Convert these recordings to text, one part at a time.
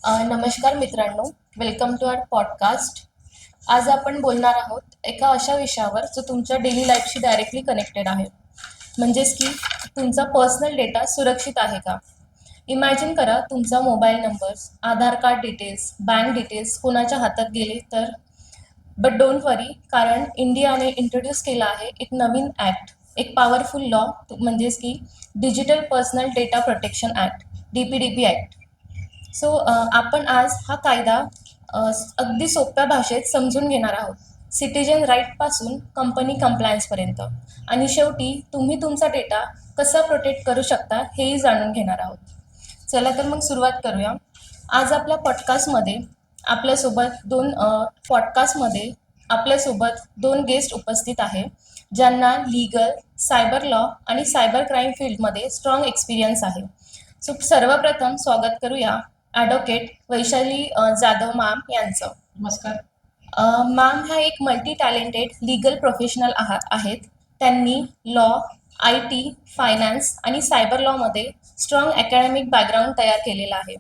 नमस्कार मित्रांनो, welcome to our podcast. आज आपण बोलणार आहोत एका अशा विषयावर जो तुमच्या डेली लाईफशी डायरेक्टली कनेक्टेड आहे. म्हणजेच की तुमचा पर्सनल डेटा सुरक्षित आहे का? इमॅजिन करा तुमचा मोबाईल नंबर्स, आधार कार्ड डिटेल्स, बँक डिटेल्स कोणाच्या हातात गेले तर. बट डोंट वरी, कारण इंडियाने इंट्रोड्यूस केला आहे एक नवीन ॲक्ट, एक पॉवरफुल लॉ, म्हणजेच की digital personal data protection act, DPDP act. So आपण आज हा कायदा अगदी सोप्या भाषेत समजून घेणार आहोत. सिटिझन राईटपासून कंपनी कंप्लायन्सपर्यंत, आणि शेवटी तुम्ही तुमचा डेटा कसा प्रोटेक्ट करू शकता हेही जाणून घेणार आहोत. चला तर मग सुरुवात करूया. आज पॉडकास्टमध्ये आपल्यासोबत दोन गेस्ट उपस्थित आहे, ज्यांना लीगल, सायबर लॉ आणि सायबर क्राईम फील्डमध्ये स्ट्रॉंग एक्सपिरियन्स आहे. सो सर्वप्रथम स्वागत करूया ॲडव्होकेट वैशाली जाधव मॅम यांचं. नमस्कार. मॅम ह्या एक मल्टी टॅलेंटेड लीगल प्रोफेशनल आहेत. त्यांनी लॉ, IT, फायनान्स आणि सायबर लॉमध्ये स्ट्रॉंग अकॅडमिक बॅकग्राऊंड तयार केलेला आहे.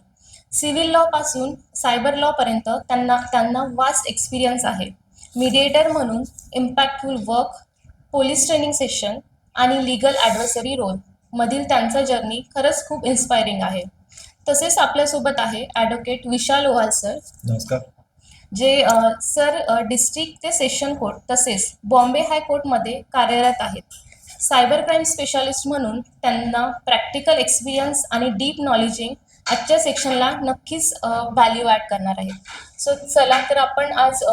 सिव्हिल लॉपासून सायबर लॉपर्यंत त्यांना वास्ट एक्सपिरियन्स आहे. मीडिएटर म्हणून impactful work, police training session आणि लीगल ॲडव्हायसरी रोल मधील त्यांचा जर्नी खरंच खूप इन्स्पायरिंग आहे. तसेच आपल्यासोबत आहे ॲडव्होकेट विशाल ओहाल सर, नमस्कार. जे डिस्ट्रिक्ट ते सेशन कोर्ट तसेच बॉम्बे हायकोर्टमध्ये कार्यरत आहेत. सायबर क्राईम स्पेशालिस्ट म्हणून त्यांना प्रॅक्टिकल एक्सपिरियन्स आणि डीप नॉलेजिंग आजच्या सेक्शनला नक्कीच व्हॅल्यू ॲड करणार आहे. सो चला तर आपण आज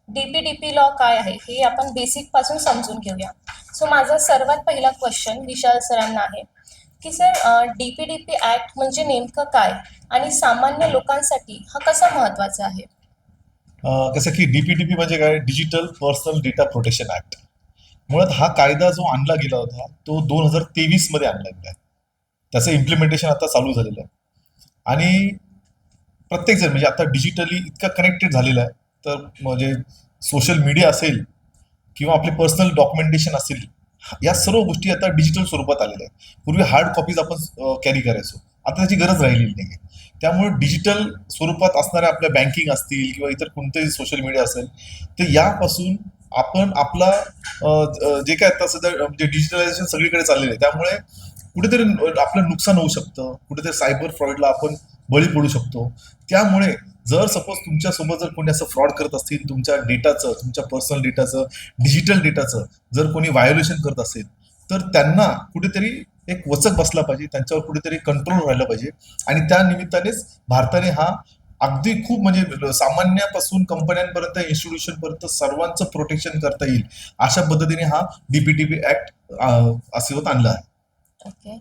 DPDP लॉ काय आहे हे आपण बेसिकपासून समजून घेऊया. सो माझा सर्वात पहिला क्वेश्चन विशाल सरांना आहे की सर, DPDP ॲक्ट म्हणजे नेमकं काय आणि सामान्य लोकांसाठी हा कसा महत्त्वाचा आहे? कसं की DPDP म्हणजे काय, digital personal data protection act. मुळात हा कायदा जो आणला गेला होता तो 2023 मध्ये आणला गेला आहे. त्याचं इम्प्लिमेंटेशन आता चालू झालेलं आहे आणि प्रत्येक जण म्हणजे आता डिजिटली इतका कनेक्टेड झालेला आहे, तर म्हणजे सोशल मीडिया असेल किंवा आपले पर्सनल डॉक्युमेंटेशन असेल, या सर्व गोष्टी आता डिजिटल स्वरूपात आलेल्या आहेत. पूर्वी हार्ड कॉपीज आपण कॅरी करायचो, आता त्याची गरज राहिलेली नाही. त्यामुळे डिजिटल स्वरूपात असणाऱ्या आपल्या बँकिंग असतील किंवा इतर कोणतेही सोशल मीडिया असेल, तर यापासून आपण आपला जे काय आता सध्या म्हणजे डिजिटलायझेशन सगळीकडे चाललेलं आहे, त्यामुळे कुठेतरी आपलं नुकसान होऊ शकतं, कुठेतरी सायबर फ्रॉडला आपण बळी पडू शकतो. त्यामुळे जर सपोज तुमच्यासोबत जर कोणी असं फ्रॉड करत असतील, तुमच्या डेटाचं, तुमच्या पर्सनल डेटाचं, डिजिटल डेटाचं जर कोणी व्हायोलेशन करत असेल, तर त्यांना कुठेतरी एक वचक बसला पाहिजे, त्यांच्यावर कुठेतरी कंट्रोल राहिलं पाहिजे. आणि त्या निमित्तानेच भारताने हा अगदी खूप म्हणजे सामान्यापासून कंपन्यांपर्यंत, इन्स्टिट्यूशनपर्यंत सर्वांचं प्रोटेक्शन करता येईल अशा पद्धतीने हा DPDP ऍक्ट अस्तित्वात आणला आहे. ओके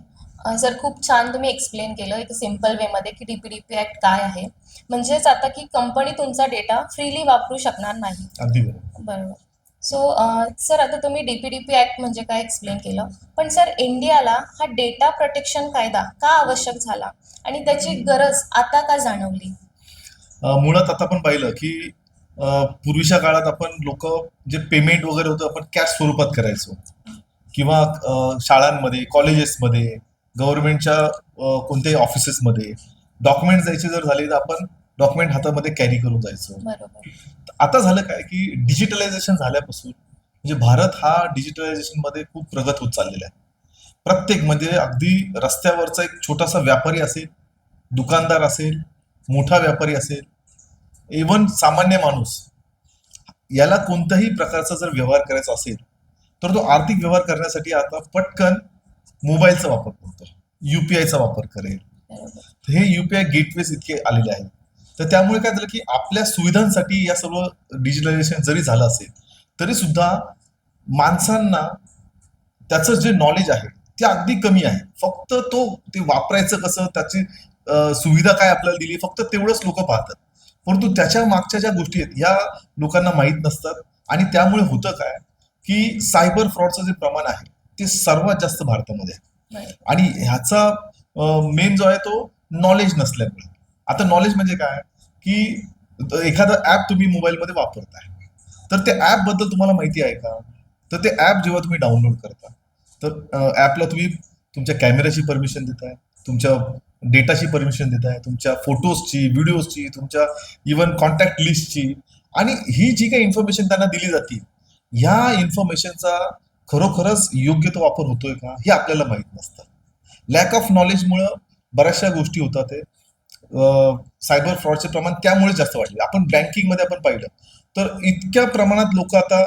सर, खूप छान तुम्ही एक्सप्लेन केलं एक सिम्पल वेमध्ये की DPDP ॲक्ट काय आहे. म्हणजेच आता की कंपनी तुमचा डेटा फ्रीली वापरू शकणार नाही. अगदी बरोबर. बरोबर. सो सर, आता तुम्ही DPDP ॲक्ट म्हणजे काय एक्सप्लेन केलं, पण सर इंडियाला हा डेटा प्रोटेक्शन कायदा का आवश्यक झाला आणि त्याची गरज आता का जाणवली? मुळात आता आपण पाहिलं की पूर्वीच्या काळात आपण लोक जे पेमेंट वगैरे होतं आपण कॅश स्वरूपात करायचो, किंवा शाळांमध्ये, कॉलेजेसमध्ये, गव्हर्नमेंटच्या कोणत्याही ऑफिसेसमध्ये डॉक्युमेंट जायचे जर झाले तर आपण डॉक्युमेंट हातामध्ये कॅरी करून जायचो. बरोबर. आता झालं काय की डिजिटलायझेशन झाल्यापासून म्हणजे भारत हा डिजिटलायझेशन मध्ये खूप प्रगत होत चाललेला आहे. प्रत्येक म्हणजे अगदी रस्त्यावरचा एक छोटासा व्यापारी असेल, दुकानदार असेल, मोठा व्यापारी असेल, इव्हन सामान्य माणूस, याला कोणत्याही प्रकारचा जर व्यवहार करायचा असेल तर तो आर्थिक व्यवहार करण्यासाठी आता पटकन मोबाईलचा वापर करतो, UPIचा वापर करेल. बरोबर. हे UPI गेटवेज इतके आलेले आहेत. तर त्यामुळे काय झालं की आपल्या सुविधांसाठी या सर्व डिजिटलायझेशन जरी झालं असेल तरी सुद्धा माणसांना त्याचं जे नॉलेज आहे ते अगदी कमी आहे. फक्त ते वापरायचं कसं, त्याची सुविधा काय आपल्याला दिली, फक्त तेवढंच लोक पाहतात. परंतु त्याच्या मागच्या ज्या गोष्टी आहेत या लोकांना माहीत नसतात. आणि त्यामुळे होतं काय की सायबर फ्रॉडचं जे प्रमाण आहे ते सर्वात जास्त भारतामध्ये आहे. बरोबर. आणि ह्याचा मेन जो आहे तो नॉलेज नसल्यामुळे. आता नॉलेज म्हणजे काय की एखादं ऍप तुम्ही मोबाईलमध्ये वापरताय, तर त्या ऍप बद्दल तुम्हाला माहिती आहे का? तर ते ऍप जेव्हा तुम्ही डाउनलोड करता, तर ऍपला तुम्ही तुमच्या कॅमेऱ्याची परमिशन देताय, तुमच्या डेटाची परमिशन देत आहे, तुमच्या फोटोजची, व्हिडिओजची, तुमच्या इवन कॉन्टॅक्ट लिस्टची. आणि ही जी काही इन्फॉर्मेशन त्यांना दिली जाते, ह्या इन्फॉर्मेशनचा खरोखरच योग्य तो वापर होतोय का हे आपल्याला माहित नसतं. लॅक ऑफ नॉलेजमुळं बऱ्याचशा गोष्टी होतात. ते सायबर फ्रॉडचे प्रमाण त्यामुळे जास्त वाढले. आपण बँकिंगमध्ये आपण पाहिलं तर इतक्या प्रमाणात लोक आता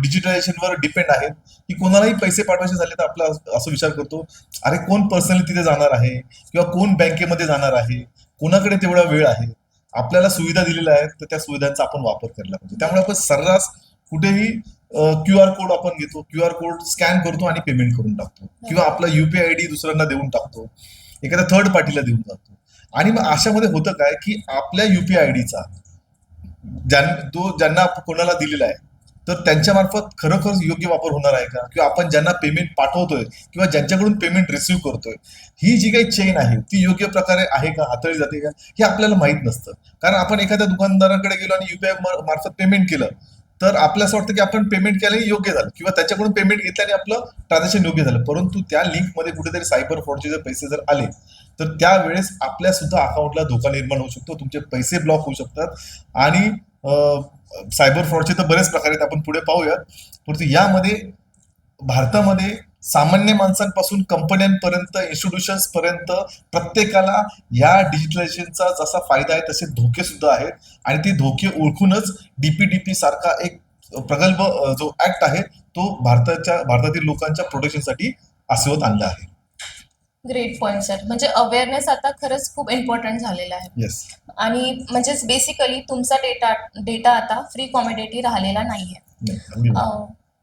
डिजिटलायझेशनवर डिपेंड आहेत की कोणालाही पैसे पाठवायचे झाले तर आपला असं विचार करतो, अरे कोण पर्सनली तिथे जाणार आहे किंवा कोण बँकेमध्ये जाणार आहे, कोणाकडे तेवढा वेळ आहे. आपल्याला सुविधा दिलेल्या आहेत तर त्या सुविधांचा आपण वापर केला पाहिजे. त्यामुळे आपण सर्रास कुठेही क्यू आर कोड आपण घेतो, क्यू आर कोड स्कॅन करतो आणि पेमेंट करून टाकतो, किंवा आपला युपीआय आयडी दुसऱ्यांना देऊन टाकतो, एखाद्या थर्ड पार्टीला देऊन टाकतो. आणि मग अशामध्ये होतं काय की आपल्या युपीआय आयडीचा ज्यांना कोणाला दिलेला आहे तर त्यांच्या मार्फत खरोखर योग्य वापर होणार आहे का, किंवा आपण ज्यांना पेमेंट पाठवतोय किंवा ज्यांच्याकडून पेमेंट रिसिव्ह करतोय ही जी काही चेन आहे ती योग्य प्रकारे आहे का, हाताळली जाते का, हे आपल्याला माहित नसतं. कारण आपण एखाद्या दुकानदाराकडे गेलो आणि युपीआय मार्फत पेमेंट केलं तर आपल्याला असं वाटतं की आपण पेमेंट केलं योग्य झालं, किंवा त्याच्याकडून पेमेंट घेतल्याने आपलं ट्रान्झॅक्शन योग्य झालं. परंतु त्या लिंकमध्ये कुठेतरी सायबर फ्रॉडचे जर पैसे जर आले तर त्यावेळेस आपल्या सुद्धा अकाउंटला धोका निर्माण होऊ शकतो, तुमचे पैसे ब्लॉक होऊ शकतात. आणि सायबर फ्रॉडचे तर बरेच प्रकार आहेत, आपण पुढे पाहूयात. परंतु यामध्ये भारतामध्ये सामान्य माणसांपासून कंपन्यांपर्यंत, इन्स्टिट्यूशन्स पर्यंत प्रत्येकाला या डिजिटलायझेशनचा जसा फायदा आहे तसे धोके सुद्धा आहेत. आणि ते धोके ओळखूनच डीपीडीपी सारखा एक प्रगल्भ जो ऍक्ट आहे तो भारतातील लोकांच्या प्रोटेक्शनसाठी अस्तित्वात आणला आहे. Great point sir. म्हणजे अवेअरनेस आता खरंच खूप इम्पॉर्टंट झालेला आहे. येस. आणि म्हणजेच बेसिकली तुमचा डेटा आता फ्री कॉमोडिटी राहिलेला नाहीये.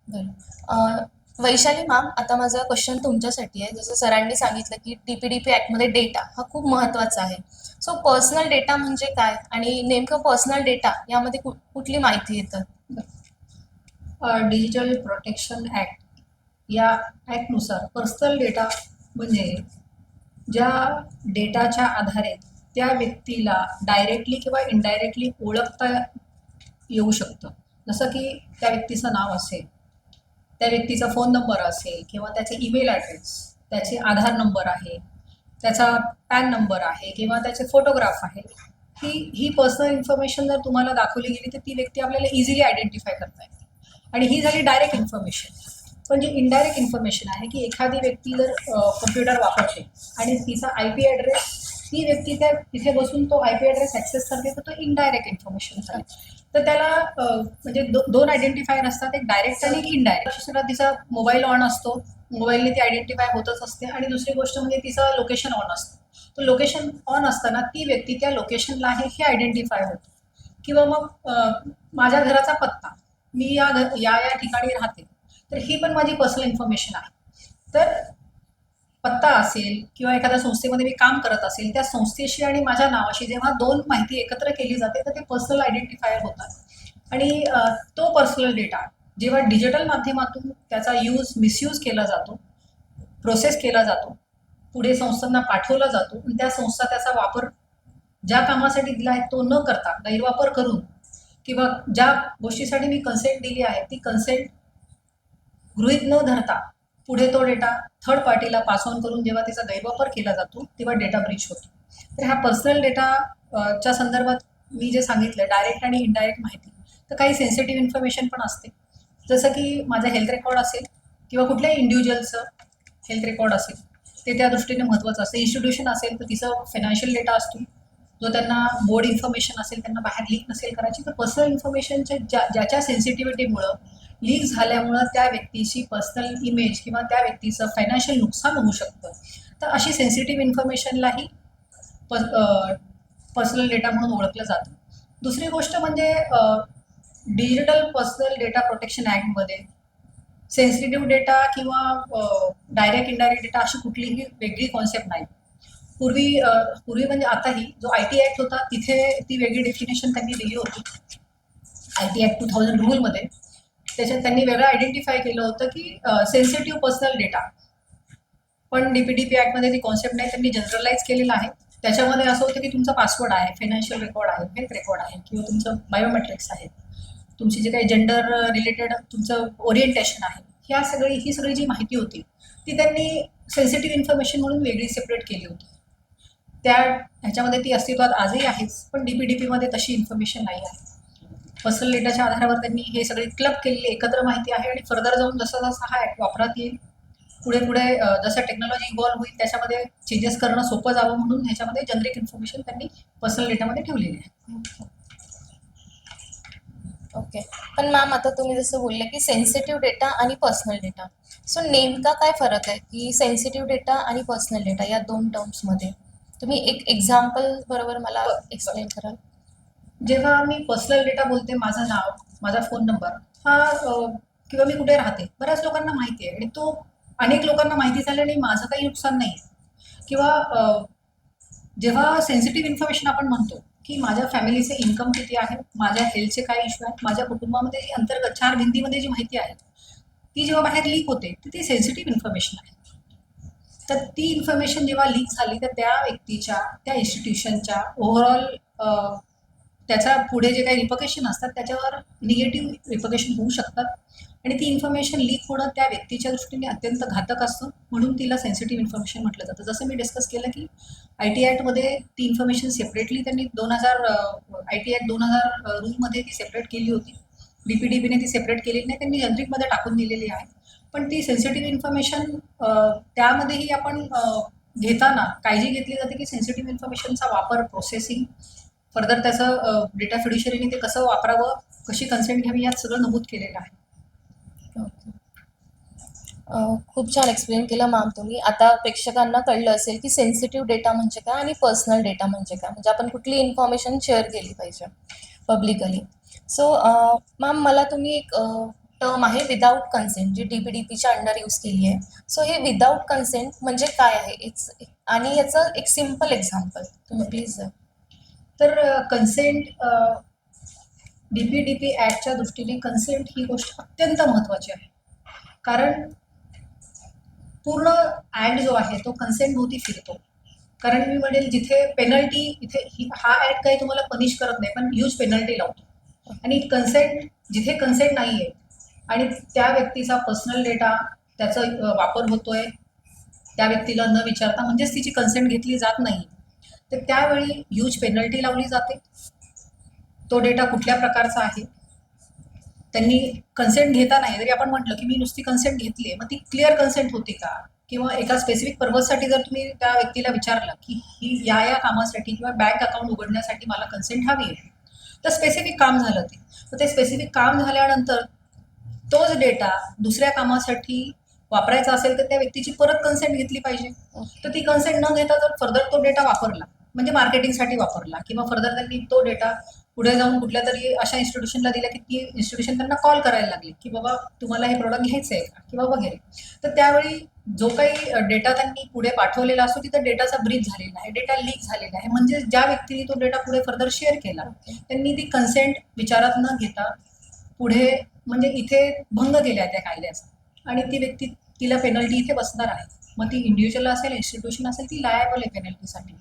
बरं. वैशाली मॅम, आता माझा क्वेश्चन तुमच्यासाठी आहे. जसं सरांनी सांगितलं की डीपीडीपी ऍक्टमध्ये डेटा हा खूप महत्त्वाचा आहे. सो पर्सनल डेटा म्हणजे काय, आणि नेमकं पर्सनल डेटा यामध्ये कुठली माहिती येतं? डिजिटल प्रोटेक्शन ॲक्ट या ॲक्टनुसार पर्सनल डेटा म्हणजे ज्या डेटाच्या आधारे त्या व्यक्तीला डायरेक्टली किंवा इनडायरेक्टली ओळखता येऊ शकतं. जसं की त्या व्यक्तीचं नाव असेल, त्या व्यक्तीचा फोन नंबर असेल, किंवा त्याचे ईमेल ॲड्रेस, त्याचे आधार नंबर आहे, त्याचा पॅन नंबर आहे, किंवा त्याचे फोटोग्राफ आहे. ही पर्सनल इन्फॉर्मेशन जर तुम्हाला दाखवली गेली तर ती व्यक्ती आपल्याला इझिली आयडेंटिफाय करता येते. आणि ही झाली डायरेक्ट इन्फॉर्मेशन. पण जी इनडायरेक्ट इन्फॉर्मेशन आहे की एखादी व्यक्ती जर कम्प्युटर वापरते आणि तिचा IP ॲड्रेस, ती व्यक्ती तिथे बसून तो IP ॲड्रेस ॲक्सेस करते, तर तो इनडायरेक्ट इन्फॉर्मेशन झाली. तर त्याला म्हणजे दोन आयडेंटिफायर असतात, एक डायरेक्ट आणि एक इनडायरेक्ट. तिचा मोबाईल ऑन असतो, मोबाईलने ती आयडेंटिफाय होतच असते. आणि दुसरी गोष्ट म्हणजे तिचं लोकेशन ऑन असतं. तो लोकेशन ऑन असताना ती व्यक्ती त्या लोकेशनला आहे हे आयडेंटिफाय होतं. किंवा मग माझ्या घराचा पत्ता, मी या ठिकाणी राहते, तर ही पण माझी पर्सनल इन्फॉर्मेशन आहे. तर पत्ता असेल किंवा एखाद्या संस्थेमध्ये मी काम करत असेल, त्या संस्थेशी आणि माझ्या नावाशी जेव्हा दोन माहिती एकत्र केली जाते तर ते पर्सनल आयडेंटिफायर होतात. आणि तो पर्सनल डेटा जेव्हा डिजिटल माध्यमातून त्याचा मिसयूज केला जातो, प्रोसेस केला जातो, पुढे संस्थांना पाठवला जातो, आणि त्या संस्था त्याचा वापर ज्या कामासाठी दिला आहे तो न करता गैरवापर करून, किंवा ज्या गोष्टीसाठी मी कन्सेंट दिली आहे ती कन्सेंट गृहीत न धरता पुढे तो डेटा थर्ड पार्टीला पास ऑन करून जेव्हा त्याचा गैरवापर केला जातो तेव्हा डेटा ब्रीच होतो. तर ह्या पर्सनल डेटा च्या संदर्भात मी जे सांगितलं डायरेक्ट आणि इनडायरेक्ट माहिती, तर काही सेन्सिटिव्ह इन्फॉर्मेशन पण असते. जसं की माझं हेल्थ रेकॉर्ड असेल किंवा कुठल्याही इंडिव्हिज्युअलचं हेल्थ रेकॉर्ड असेल, ते त्या दृष्टीने महत्त्वाचं असतं. इन्स्टिट्यूशन असेल तर तिचं फायनान्शियल डेटा असतो, जो त्यांना बोर्ड इन्फॉर्मेशन असेल त्यांना बाहेर लीक नसेल करायची. तर पर्सनल इन्फॉर्मेशनच्या ज्याच्या सेन्सिटिव्हिटीमुळं लीक झाल्यामुळं त्या व्यक्तीची पर्सनल इमेज किंवा त्या व्यक्तीचं फायनान्शियल नुकसान होऊ शकतं. तर अशी सेन्सिटिव्ह इन्फॉर्मेशनलाही पर्सनल डेटा म्हणून ओळखलं जातं. दुसरी गोष्ट म्हणजे डिजिटल पर्सनल डेटा प्रोटेक्शन ॲक्टमध्ये सेन्सिटिव्ह डेटा किंवा डायरेक्ट इनडायरेक्ट डेटा अशी कुठलीही वेगळी कॉन्सेप्ट नाही. पूर्वी म्हणजे आताही जो IT ॲक्ट होता तिथे ती वेगळी डेफिनेशन त्यांनी दिली होती. IT ॲक्ट 2000 रूलमध्ये त्याच्यात त्यांनी वेगळं आयडेंटिफाय केलं होतं की सेन्सिटिव्ह पर्सनल डेटा. पण DPDP ॲक्टमध्ये ती कॉन्सेप्ट नाही, त्यांनी जनरलाइज केलेलं आहे. त्याच्यामध्ये असं होतं की तुमचा पासवर्ड आहे, फायनान्शियल रेकॉर्ड आहे, हेल्थ रेकॉर्ड आहे, किंवा तुमचं बायोमेट्रिक्स आहेत, तुमची जे काही जेंडर रिलेटेड तुमचं ओरिएंटेशन आहे, ही सगळी जी माहिती होती ती त्यांनी सेन्सिटिव्ह इन्फॉर्मेशन म्हणून वेगळी सेपरेट केली होती. त्या ह्याच्यामध्ये ती अस्तित्वात आजही आहेच, पण DPDP मध्ये तशी इन्फॉर्मेशन नाही आहे. पर्सनल डेटाच्या आधारावर त्यांनी हे सगळे क्लब केलेली एकत्र माहिती आहे आणि फर्दर जाऊन जसा जसा हा ऍक्ट वापरात येईल पुढे पुढे जसं टेक्नॉलॉजी इव्हॉल्व्ह होईल त्याच्यामध्ये चेंजेस करणं सोपं जावं म्हणून ह्याच्यामध्ये जनरिक इन्फॉर्मेशन त्यांनी पर्सनल डेटामध्ये ठेवलेली आहे. ओके. पण मॅम आता तुम्ही जसं बोलले की सेन्सिटिव्ह डेटा आणि पर्सनल डेटा, सो नेमका काय फरक आहे की सेन्सिटिव्ह डेटा आणि पर्सनल डेटा या दोन टर्म्समध्ये? तुम्ही एक एक्झाम्पल बरोबर मला एक्सप्लेन कराल? जेव्हा मी पर्सनल डेटा बोलते, माझं नाव, माझा फोन नंबर हा किंवा मी कुठे राहते बऱ्याच लोकांना माहिती आहे आणि तो अनेक लोकांना माहिती झाल्याने माझं काही नुकसान नाही किंवा जेव्हा सेन्सिटिव्ह इन्फॉर्मेशन आपण म्हणतो की माझ्या फॅमिलीचे इन्कम किती आहे, माझ्या हेल्थचे काय इश्यू आहेत, माझ्या कुटुंबामध्ये जी अंतर्गत 4 भिंतीमध्ये जी माहिती आहे ती जेव्हा बाहेर लीक होते तर ती सेन्सिटिव्ह इन्फॉर्मेशन आहे. तर ती इन्फॉर्मेशन जेव्हा लीक झाली तर त्या व्यक्तीच्या, त्या इन्स्टिट्यूशनच्या ओव्हरऑल त्याचा पुढे जे काही रिपकेशन असतात त्याच्यावर निगेटिव्ह रिपकेशन होऊ शकतात आणि ती इन्फॉर्मेशन लीक होणं त्या व्यक्तीच्या दृष्टीने अत्यंत घातक असतं, म्हणून तिला सेन्सिटिव्ह इन्फॉर्मेशन म्हटलं जातं. जसं मी डिस्कस केलं की IT ॲक्टमध्ये ती इन्फॉर्मेशन सेपरेटली त्यांनी 2000 IT ॲक्ट 2000 रूलमध्ये ती सेपरेट केली होती. DPDPने ती सेपरेट केलेली नाही, त्यांनी जनरिकमध्ये टाकून दिलेली आहे. पण ती सेन्सिटिव्ह इन्फॉर्मेशन त्यामध्येही आपण घेताना काळजी घेतली जाते की सेन्सिटिव्ह इन्फॉर्मेशनचा वापर, प्रोसेसिंग, फर्दर त्याचं डेटा फिड्युशरीने ते कसं वापरावं, कशी कन्सेंट घ्यावी यात सगळं नमूद केलेलं आहे. ओके. खूप छान एक्सप्लेन केलं मॅम तुम्ही. आता प्रेक्षकांना कळलं असेल की सेन्सिटिव्ह डेटा म्हणजे काय आणि पर्सनल डेटा म्हणजे काय, म्हणजे आपण कुठली इन्फॉर्मेशन शेअर केली पाहिजे पब्लिकली. सो मॅम मला तुम्ही एक टर्म आहे विदाऊट कन्सेंट जी DPDPच्या अंडर यूज केली आहे. सो हे विदाऊट कन्सेंट म्हणजे काय आहे आणि याचं एक सिम्पल एक्झाम्पल तुम्ही प्लीज. तर कन्सेंट DPDP ॲक्टच्या दृष्टीने कन्सेंट ही गोष्ट अत्यंत महत्त्वाची आहे, कारण पूर्ण ॲक्ट जो आहे तो कन्सेंट भोवती फिरतो. कारण मी म्हणेल जिथे पेनल्टी, इथे हा ॲक्ट काही तुम्हाला पनिश करत नाही पण ह्यूज पेनल्टी लावतो आणि कन्सेंट, जिथे कन्सेंट नाही आहे आणि त्या व्यक्तीचा पर्सनल डेटा त्याचा वापर होतोय त्या व्यक्तीला न विचारता, म्हणजेच तिची कन्सेंट घेतली जात नाही, तर त्यावेळी ह्यूज पेनल्टी लावली जाते. तो डेटा कुठल्या प्रकारचा आहे, त्यांनी कन्सेंट घेता नाही जरी आपण म्हटलं की मी नुसती कन्सेंट घेतली आहे, मग ती क्लिअर कन्सेंट होती का, किंवा एका स्पेसिफिक पर्पजसाठी जर तुम्ही त्या व्यक्तीला विचारलं की ही या कामासाठी किंवा बँक अकाउंट उघडण्यासाठी मला कन्सेंट हवी आहे, तर स्पेसिफिक काम झालं ते. तर ते स्पेसिफिक काम झाल्यानंतर तोच डेटा दुसऱ्या कामासाठी वापरायचा असेल तर त्या व्यक्तीची परत कन्सेंट घेतली पाहिजे. तर ती कन्सेंट न घेता जर फर्दर तो डेटा वापरला, म्हणजे मार्केटिंगसाठी वापरला किंवा फर्दर त्यांनी तो डेटा पुढे जाऊन कुठल्या तरी अशा इन्स्टिट्यूशनला दिल्या की ती इन्स्टिट्यूशन त्यांना कॉल करायला लागली की बाबा तुम्हाला हे प्रोडक्ट घ्यायचं आहे का किंवा वगैरे, तर त्यावेळी जो काही डेटा त्यांनी पुढे पाठवलेला असतो तिथं डेटाचा ब्रीच झालेला आहे, डेटा लीक झालेला आहे, म्हणजे ज्या व्यक्तीने तो डेटा पुढे फर्दर शेअर केला त्यांनी ती कन्सेंट विचारात न घेता पुढे, म्हणजे इथे भंग केला त्या कायद्याचा आणि ती व्यक्ती, तिला पेनल्टी इथे बसणार आहे. मग ती इंडिव्हिज्युअल असेल, इन्स्टिट्यूशन असेल, ती लायबल आहे पेनल्टीसाठी.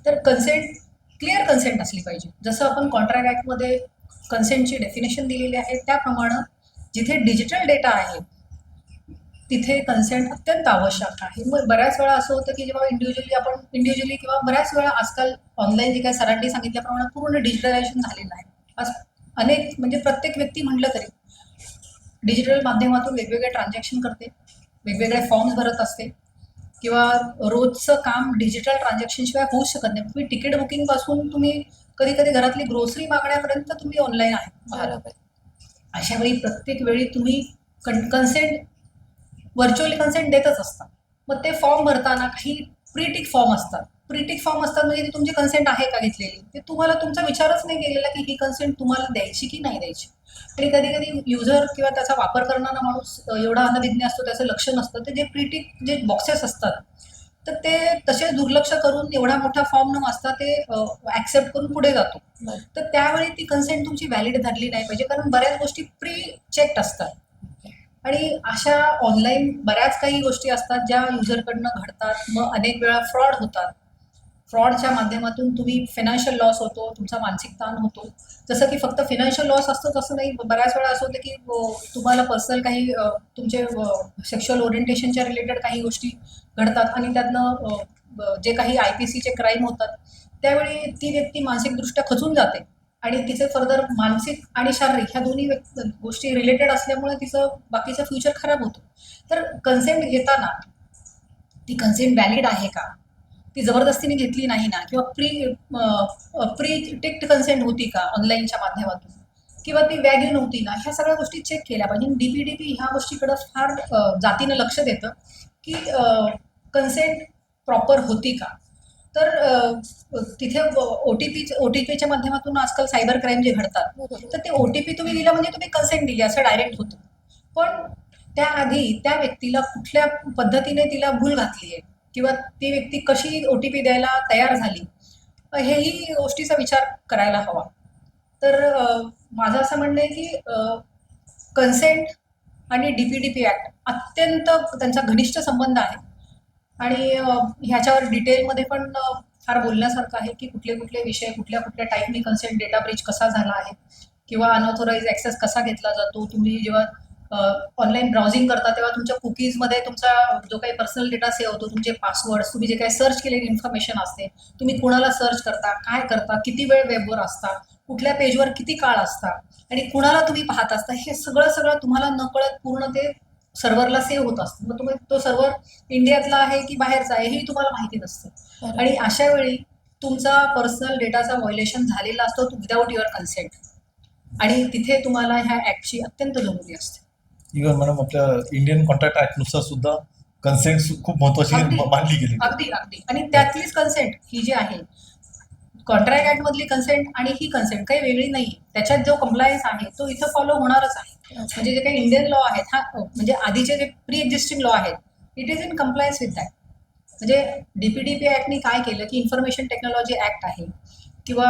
तर कन्सेंट, क्लिअर कन्सेंट असली पाहिजे. जसं आपण कॉन्ट्रॅक्ट ॲक्टमध्ये कन्सेंटची डेफिनेशन दिलेली आहे त्याप्रमाणे जिथे डिजिटल डेटा आहे तिथे कन्सेंट अत्यंत आवश्यक आहे. मग बऱ्याच वेळा असं होतं की जेव्हा इंडिव्हिज्युअली किंवा बऱ्याच वेळा आजकाल ऑनलाईन जे काही सरांनी सांगितल्याप्रमाणे पूर्ण डिजिटलायझेशन झालेलं आहे. आज अनेक, म्हणजे प्रत्येक व्यक्ती म्हटलं तरी डिजिटल माध्यमातून वेगवेगळे ट्रान्झॅक्शन करते, वेगवेगळे फॉर्म्स भरत असते किंवा रोजचं काम डिजिटल ट्रान्झॅक्शनशिवाय होऊच शकत नाही. तुम्ही तिकीट बुकिंग पासून तुम्ही कधी कधी घरातली ग्रोसरी मागण्यापर्यंत तुम्ही ऑनलाईन आहे. बरोबर. अशा वेळी प्रत्येक वेळी तुम्ही कन्सेंट, व्हर्च्युअली कन्सेंट देतच असतात. मग ते फॉर्म भरताना काही प्रीटिक फॉर्म असतात. प्रीटिक फॉर्म असतात म्हणजे ती तुमची कन्सेंट आहे का घेतलेली, ते तुम्हाला तुमचा विचारच नाही केलेला की ही कन्सेंट तुम्हाला द्यायची की नाही द्यायची. आणि कधी कधी युजर किंवा त्याचा वापर करणारा माणूस एवढा अनभिज्ञ असतो, त्याचं लक्ष नसतं, ते जे प्रीटिक जे बॉक्सेस असतात तर ते तसे दुर्लक्ष करून एवढा मोठा फॉर्म न वाचता ते ऍक्सेप्ट करून पुढे जातो. तर त्यावेळी ती कन्सेंट तुमची व्हॅलिड धरली नाही पाहिजे, कारण बऱ्याच गोष्टी प्री चेक्ड असतात. आणि अशा ऑनलाईन बऱ्याच काही गोष्टी असतात ज्या युजरकडनं घडतात, मग अनेक वेळा फ्रॉड होतात. फ्रॉडच्या माध्यमातून तुम्ही फायनान्शियल लॉस होतो, तुमचा मानसिक ताण होतो. जसं की फक्त फायनान्शियल लॉस असतो तसं नाही, बऱ्याच वेळा असं होतं की तुम्हाला पर्सनल काही तुमचे सेक्शुअल ओरिएंटेशनच्या रिलेटेड काही गोष्टी घडतात आणि त्यातनं जे काही IPCचे क्राईम होतात त्यावेळी ती व्यक्ती मानसिकदृष्ट्या खचून जाते आणि तिचे फर्दर मानसिक आणि शारीरिक ह्या दोन्ही गोष्टी रिलेटेड असल्यामुळे तिचं बाकीचं फ्युचर खराब होतं. तर कन्सेंट घेताना ती कन्सेंट व्हॅलिड आहे का, ती जबरदस्तीने घेतली नाही ना, किंवा प्री टिक्ट कन्सेंट होती का ऑनलाईनच्या माध्यमातून, किंवा ती वॅल्यू नव्हती ना, ह्या सगळ्या गोष्टी चेक केल्या पाहिजे. DPDP ह्या गोष्टीकडं फार जातीनं लक्ष देतं की कन्सेंट प्रॉपर होती का. तर तिथे OTPच्या माध्यमातून आजकाल सायबर क्राईम जे घडतात, बरोबर. तर ते OTP तुम्ही दिला म्हणजे तुम्ही कन्सेंट दिली असं डायरेक्ट होतं. पण त्याआधी त्या व्यक्तीला कुठल्या पद्धतीने तिला भूल घातली आहे किंवा ती व्यक्ती कशी OTP द्यायला तयार झाली, हेही गोष्टीचा विचार करायला हवा. तर माझं असं म्हणणं आहे की कन्सेंट आणि DPDP ऍक्ट अत्यंत त्यांचा घनिष्ठ संबंध आहे आणि ह्याच्यावर डिटेलमध्ये पण फार बोलण्यासारखं आहे की कुठले कुठले विषय कुठल्या कुठल्या टाईपनी कन्सेंट डेटा ब्रीच कसा झाला आहे किंवा अनऑथोराइज ऍक्सेस कसा घेतला जातो. तुम्ही जेव्हा ऑनलाईन ब्राउझिंग करता तेव्हा तुमच्या कुकीजमध्ये तुमचा जो काही पर्सनल डेटा सेव्ह होतो, तुमचे पासवर्ड्स, तुम्ही जे काही सर्च केलेली इन्फॉर्मेशन असते, तुम्ही कुणाला सर्च करता, काय करता, किती वेळ वेबवर असता, कुठल्या पेजवर किती काळ असता आणि कुणाला तुम्ही पाहत असता, हे सगळं सगळं तुम्हाला नकळत पूर्ण ते सर्व्हरला सेव्ह होत असतं. मग तुम्ही तो सर्व्हर इंडियातला आहे की बाहेरचा आहे हेही तुम्हाला माहिती नसतं. बरोबर. आणि अशा वेळी तुमचा पर्सनल डेटाचा व्हायोलेशन झालेला असतो विदाऊट युअर कन्सेंट, आणि तिथे तुम्हाला ह्या ऍक्टची अत्यंत जरुरी असते. इव्हन मॅडम आपल्या इंडियन कॉन्ट्रॅक्ट ऍक्ट नुसार सुद्धा कन्सेंट खूप महत्वाची अगदी. मानली गेली. अगदी अगदी. आणि त्यातलीच कन्सेंट ही जी आहे, कॉन्ट्रॅक्ट ऍक्ट मधली कन्सेंट आणि ही कन्सेंट काही वेगळी नाही. त्याच्यात जो कंप्लायन्स आहे तो इथं फॉलो होणारच आहे. म्हणजे जे काही इंडियन लॉ आहेत, हा म्हणजे आधीचे जे प्री एक्झिस्टिंग लॉ आहेत, it is in compliance with that. म्हणजे DPDP ऍक्टनी काय केलं की इन्फॉर्मेशन टेक्नॉलॉजी ऍक्ट आहे किंवा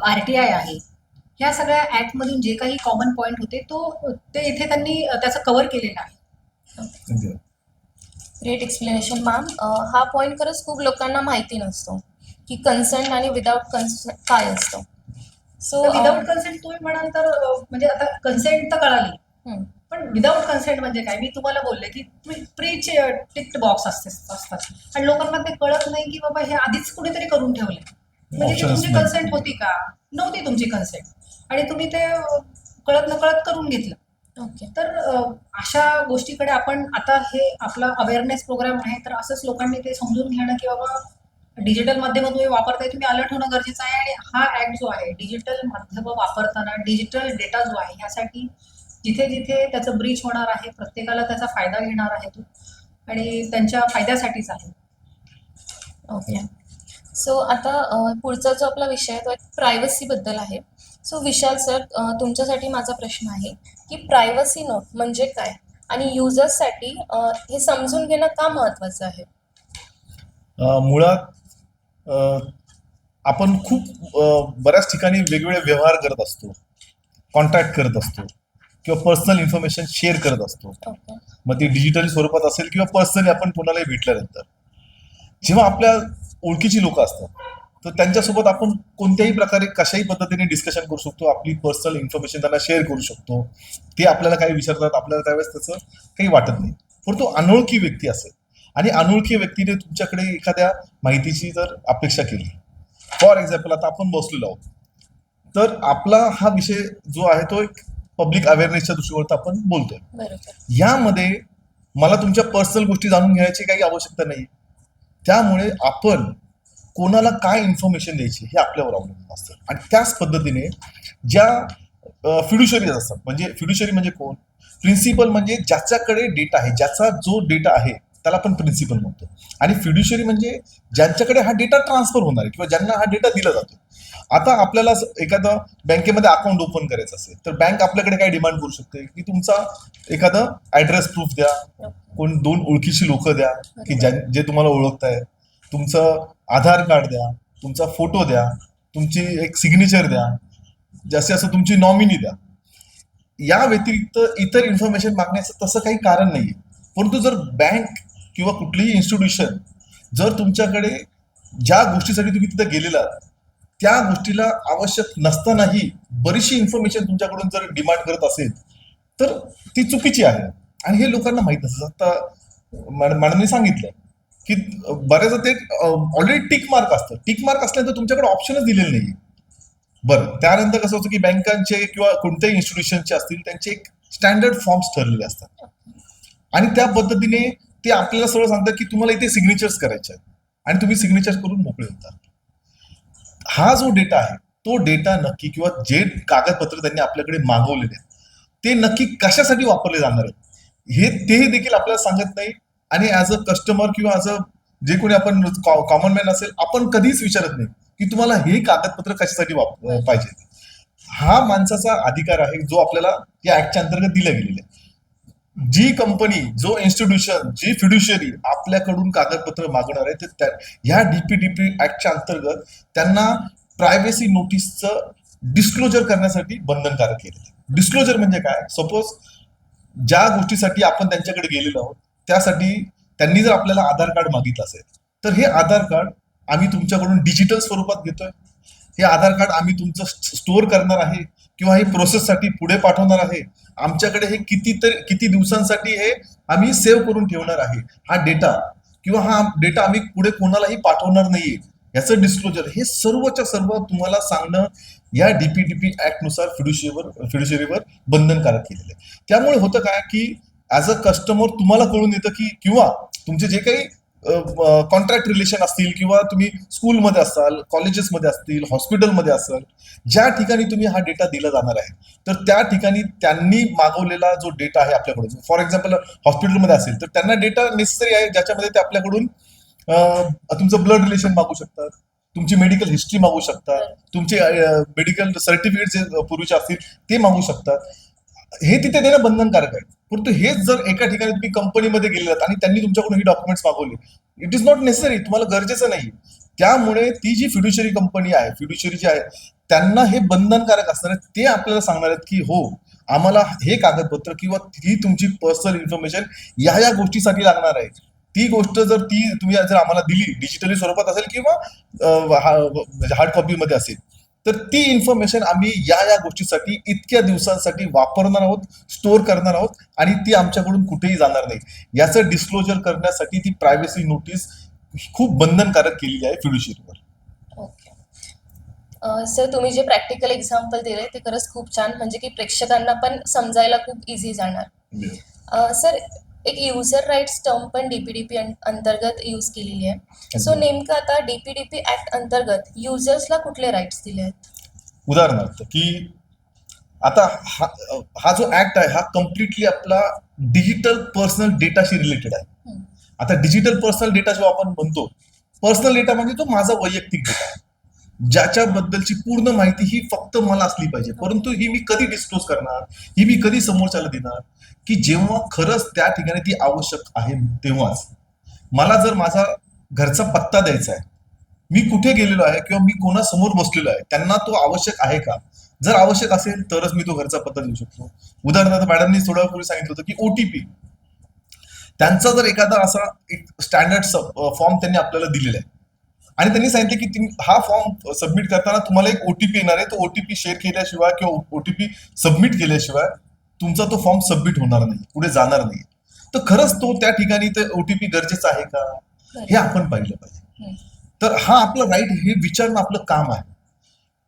RTI आहे, ह्या सगळ्या ऍक्टमधून जे काही कॉमन पॉईंट होते ते इथे त्यांनी त्याचं कव्हर केलेलं आहे. Great explanation ma'am. हा पॉईंट खरंच खूप लोकांना माहिती नसतो की कन्सेंट आणि विदाउट कन्सेंट काय असतं. सो विदाऊट कन्सेंट तुम्ही म्हणाल तर म्हणजे आता कन्सेंट तर कळाली, पण विदाऊट कन्सेंट म्हणजे काय. मी तुम्हाला बोलले की तुम्ही प्री टिक्ड बॉक्स असतात आणि लोकांना ते कळत नाही की बाबा हे आधीच कुणीतरी करून ठेवले, म्हणजे ती Options तुमची नाही. कन्सेंट होती का, नव्हती तुमची कन्सेंट, आणि तुम्ही ते कळत नकळत करून घेतलं. ओके. तर अशा गोष्टीकडे आपण आता, हे आपला अवेअरनेस प्रोग्राम आहे, तर असंच लोकांनी ते समजून घेणं की बाबा डिजिटल माध्यम तुम्ही वापरताय, तुम्ही अलर्ट होणं गरजेचं आहे. आणि हा ऍक्ट जो आहे डिजिटल माध्यम वापरताना डिजिटल डेटा जो आहे ह्यासाठी जिथे जिथे त्याचं ब्रीच होणार आहे प्रत्येकाला त्याचा फायदा घेणार आहे तो, आणि त्यांच्या फायद्यासाठीच आहे. ओके. सो आता पुढचा जो आपला विषय आहे तो एक प्रायव्हसीबद्दल आहे. सो विशाल सर, तुमच्यासाठी माझा प्रश्न आहे की प्रायव्हसी नोट म्हणजे काय आणि युजर्ससाठी हे समजून घेणं का महत्त्वाचं आहे. मुळात आपण खूप बऱ्याच ठिकाणी वेगवेगळे व्यवहार करत असतो, कॉन्टॅक्ट करत असतो किंवा पर्सनल इन्फॉर्मेशन शेअर करत असतो. ओके. मग ती डिजिटल स्वरूपात असेल किंवा पर्सनली आपण कोणालाही भेटल्यानंतर, जेव्हा आपल्या ओळखीची लोक असतात तर त्यांच्यासोबत आपण कोणत्याही प्रकारे कशाही पद्धतीने डिस्कशन करू शकतो, आपली पर्सनल इन्फॉर्मेशन त्यांना शेअर करू शकतो. ते आपल्याला काही विचारतात, आपल्याला त्यावेळेस त्याचं काही वाटत नाही. परंतु अनोळखी व्यक्ती असेल आणि अनोळखी व्यक्तीने तुमच्याकडे एखाद्या माहितीची जर अपेक्षा केली, फॉर एक्झाम्पल आता आपण बसलेलो आहोत, तर आपला हा विषय जो आहे तो एक पब्लिक अवेअरनेसच्या दृष्टीकोनात आपण बोलतोय. बरोबर. यामध्ये मला तुमच्या पर्सनल गोष्टी जाणून घ्यायची काही आवश्यकता नाही. त्यामुळे आपण कोणाला काय इन्फॉर्मेशन द्यायची हे आपल्यावर अवलंबून असतं. आणि त्याच पद्धतीने ज्या फिड्युशरीज असतात, म्हणजे फिड्युशरी म्हणजे कोण, प्रिन्सिपल म्हणजे ज्याच्याकडे डेटा आहे, ज्याचा जो डेटा आहे त्याला आपण प्रिन्सिपल म्हणतो. आणि फिड्युशरी म्हणजे ज्यांच्याकडे हा डेटा ट्रान्सफर होणार आहे किंवा ज्यांना हा डेटा दिला जातो. आता आपल्याला एखादं बँकेमध्ये अकाउंट ओपन करायचं असेल तर बँक आपल्याकडे काय डिमांड करू शकते की तुमचा एखादं ऍड्रेस प्रूफ द्या, कोण 2 ओळखीची लोक द्या की जे तुम्हाला ओळखताय, तुमचं आधार कार्ड द्या, तुमचा फोटो द्या, तुमची एक सिग्नेचर द्या, जसे असं तुमची नॉमिनी द्या. या व्यतिरिक्त इतर इन्फॉर्मेशन मागण्याचं तसं काही कारण नाहीये. परंतु जर बँक किंवा कुठलीही इन्स्टिट्यूशन जर तुमच्याकडे ज्या गोष्टीसाठी तुम्ही तिथे गेलेला त्या गोष्टीला आवश्यक नसतानाही बरीचशी इन्फॉर्मेशन तुमच्याकडून जर डिमांड करत असेल तर ती चुकीची आहे. आणि हे लोकांना माहीत असतं. आता मॅडमने सांगितलं की बऱ्याचदा ते ऑलरेडी टिक मार्क असतं. टिक मार्क असल्यानंतर तुमच्याकडे ऑप्शनच दिलेले नाही. बरं, त्यानंतर कसं होतं की बँकांचे किंवा कोणत्याही इन्स्टिट्यूशनचे असतील त्यांचे एक स्टँडर्ड फॉर्म्स ठरलेले असतात आणि त्या पद्धतीने ते आपल्याला सरळ सांगतात की तुम्हाला इथे सिग्नेचर्स करायचे आहेत आणि तुम्ही सिग्नेचर्स करून मोकळे होता. हा जो डेटा आहे तो डेटा नक्की किंवा जे कागदपत्र त्यांनी आपल्याकडे मागवलेले आहेत ते नक्की कशासाठी वापरले जाणार आहेत हे तेही देखील आपल्याला सांगत नाही. आणि ऍज अ कस्टमर किंवा ऍज अ जे कोणी आपण कॉमन मॅन असेल आपण कधीच विचारत नाही की तुम्हाला हे कागदपत्र कशासाठी पाहिजे. हा माणसाचा अधिकार आहे जो आपल्याला या ऍक्टच्या अंतर्गत दिला गेलेला आहे. जी कंपनी जो इन्स्टिट्यूशन जी फिड्युशियरी आपल्याकडून कागदपत्र मागणार आहे ते ह्या डीपीडीपी ऍक्टच्या अंतर्गत त्यांना प्रायव्हसी नोटीसचं डिस्क्लोजर करण्यासाठी बंधनकारक केलेलं आहे. डिस्क्लोजर म्हणजे काय? सपोज ज्या गोष्टीसाठी आपण त्यांच्याकडे गेलेलो आहोत त्यासाठी त्यांनी जर आपल्याला आधार कार्ड मागितलं असेल तर हे आधार कार्ड आम्ही तुमच्याकडून डिजिटल स्वरूपात घेतोय. हे आधार कार्ड आम्ही तुमचं स्टोअर करणार आहे किंवा हे प्रोसेससाठी पुढे पाठवणार आहे. आमच्याकडे हे किती दिवसांसाठी हे आम्ही सेव्ह करून ठेवणार आहे. हा डेटा किंवा हा डेटा आम्ही पुढे कोणालाही पाठवणार नाहीये याचं डिस्क्लोजर हे सर्वच्या सर्व तुम्हाला सांगणं या डीपीडीपी ऍक्ट नुसार फिड्युशियरीवर बंधनकारक केलेलं आहे. त्यामुळे होतं काय की ऍज अ कस्टमर तुम्हाला कळून येतं की किंवा तुमचे जे काही कॉन्ट्रॅक्ट रिलेशन असतील किंवा तुम्ही स्कूलमध्ये असाल कॉलेजेसमध्ये असतील हॉस्पिटलमध्ये असाल ज्या ठिकाणी तुम्ही हा डेटा दिला जाणार आहे तर त्या ठिकाणी त्यांनी मागवलेला जो डेटा आहे आपल्याकडून फॉर एक्झाम्पल हॉस्पिटलमध्ये असेल तर त्यांना डेटा नेसेसरी आहे ज्याच्यामध्ये ते आपल्याकडून तुमचं ब्लड रिलेशन मागू शकतात, तुमची मेडिकल हिस्ट्री मागू शकतात, तुमचे मेडिकल सर्टिफिकेट जे पूर्वीचे असतील ते मागू शकतात. हे तिथे देणं बंधनकारक आहे. परंतु हेच जर एका ठिकाणी तुम्ही कंपनीमध्ये गेलात आणि त्यांनी तुमच्याकडून ही डॉक्युमेंट्स मागवली इट इज नॉट नेसेसरी, तुम्हाला गरजेचं नाही. त्यामुळे ती जी फिड्युशियरी कंपनी आहे फिड्युशियरी जी आहे त्यांना हे बंधनकारक असणार आहे. ते आपल्याला सांगणार आहेत की हो आम्हाला हे कागदपत्र किंवा ही तुमची पर्सनल इन्फॉर्मेशन या गोष्टीसाठी लागणार आहे. ती गोष्ट जर तुम्ही जर आम्हाला दिली डिजिटली स्वरूपात असेल किंवा हार्ड कॉपीमध्ये असेल तर ती इन्फॉर्मेशन आम्ही या गोष्टीसाठी इतक्या दिवसांसाठी वापरणार आहोत, स्टोअर करणार आहोत आणि ती आमच्याकडून कुठेही जाणार नाही. याचं डिस्क्लोजर करण्यासाठी ती प्रायव्हसी नोटीस खूप बंधनकारक केलेली आहे फिड्युशियरीवर. ओके सर, तुम्ही जे प्रॅक्टिकल एक्झाम्पल दिले ते खरंच खूप छान, म्हणजे की प्रेक्षकांना पण समजायला खूप इझी जाणार. सर, एक युजर राईट्स टर्म पण डीपीडीपी अंतर्गत यूज केलेली आहे. सो नेमकं आता डीपीडीपी ऍक्ट अंतर्गत युजर्सला कुठले राईट्स दिले आहेत? उदाहरणार्थ की आता हा जो ऍक्ट आहे हा कम्प्लिटली आपला डिजिटल पर्सनल डेटाशी रिलेटेड आहे. आता डिजिटल पर्सनल डेटा जो आपण म्हणतो पर्सनल डेटा म्हणजे तो माझा वैयक्तिक डेटा आहे ज्याच्याबद्दलची पूर्ण माहिती ही फक्त मला असली पाहिजे. परंतु ही मी कधी डिस्क्लोज करणार, ही मी कधी समोरच्याला देणार की जेव्हा खरंच त्या ठिकाणी ती आवश्यक आहे तेव्हाच. मला जर माझा घरचा पत्ता द्यायचा आहे, मी कुठे गेलेलो आहे किंवा मी कोणासमोर बसलेलो आहे त्यांना तो आवश्यक आहे का? जर आवश्यक असेल तरच मी तो घरचा पत्ता देऊ शकतो. उदाहरणार्थ मॅडमनी थोड्या पूर्वी सांगितलं होतं की ओटीपी, त्यांचा जर एखादा असा एक स्टँडर्ड फॉर्म त्यांनी आपल्याला दिलेला आहे आणि त्यांनी सांगितलं की हा फॉर्म सबमिट करताना तुम्हाला एक ओटीपी येणार आहे, तो ओटीपी शेअर केल्याशिवाय किंवा ओटीपी सबमिट केल्याशिवाय तुमचा तो फॉर्म सबमिट होणार नाही, पुढे जाणार नाही. तर खरंच तो त्या ठिकाणी ते ओटीपी गरजेचा आहे का हे आपण पाहिलं पाहिजे. तर हा आपलं राईट हे विचारणं आपलं काम आहे.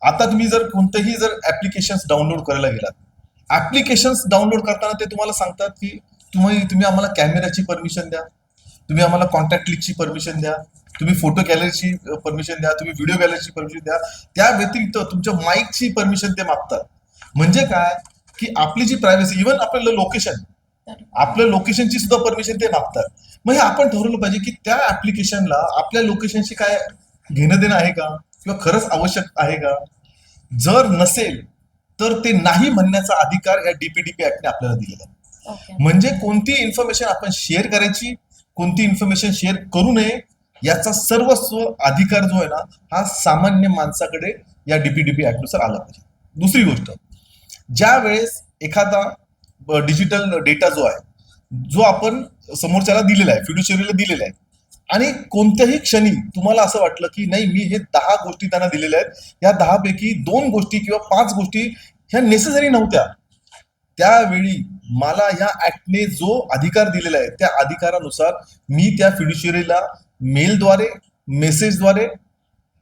आता तुम्ही जर कोणतेही जर ऍप्लिकेशन्स डाउनलोड करायला गेलात, ऍप्लिकेशन्स डाउनलोड करताना ते तुम्हाला सांगतात की तुम्ही आम्हाला कॅमेऱ्याची परमिशन द्या, तुम्ही आम्हाला कॉन्टॅक्ट लिस्टची परमिशन द्या, तुम्ही फोटो गॅलरीची परमिशन द्या, तुम्ही व्हिडिओ गॅलरीची परमिशन द्या. त्या व्यतिरिक्त तुमच्या माईकची परमिशन ते मागतात. म्हणजे काय की आपली जी प्रायव्हसी, इव्हन आपलं आपल्या लोकेशनची सुद्धा परमिशन ते मागतात. मग हे आपण ठरवलं पाहिजे की त्या ऍप्लिकेशनला आपल्या लोकेशनशी काय घेणं देणं आहे का किंवा खरंच आवश्यक आहे का. जर नसेल तर ते नाही म्हणण्याचा अधिकार या डीपीडीपी ऍक्टने आपल्याला दिलेला आहे. म्हणजे कोणती इन्फॉर्मेशन आपण शेअर करायची, कोणती इन्फॉर्मेशन शेअर करू नये याचा सर्वस्व अधिकार जो आहे ना हा सामान्य माणसाकडे या डीपीडीपी ऍक्ट नुसार आला पाहिजे. दुसरी गोष्ट, ज्या वेळेस एखादा डिजिटल डेटा जो आहे जो आपण समोरच्याला दिलेला आहे, फिड्युशियरीला दिलेला आहे आणि कोणत्याही क्षणी तुम्हाला असं वाटलं की नाही मी हे 10 गोष्टी त्यांना दिलेल्या आहेत, या 10 पैकी 2 गोष्टी किंवा 5 गोष्टी ह्या नेसेसरी नव्हत्या, त्यावेळी मला या ऍक्टने जो अधिकार दिलेला आहे त्या अधिकारानुसार मी त्या फिड्युशियरीला मेलद्वारे, मेसेजद्वारे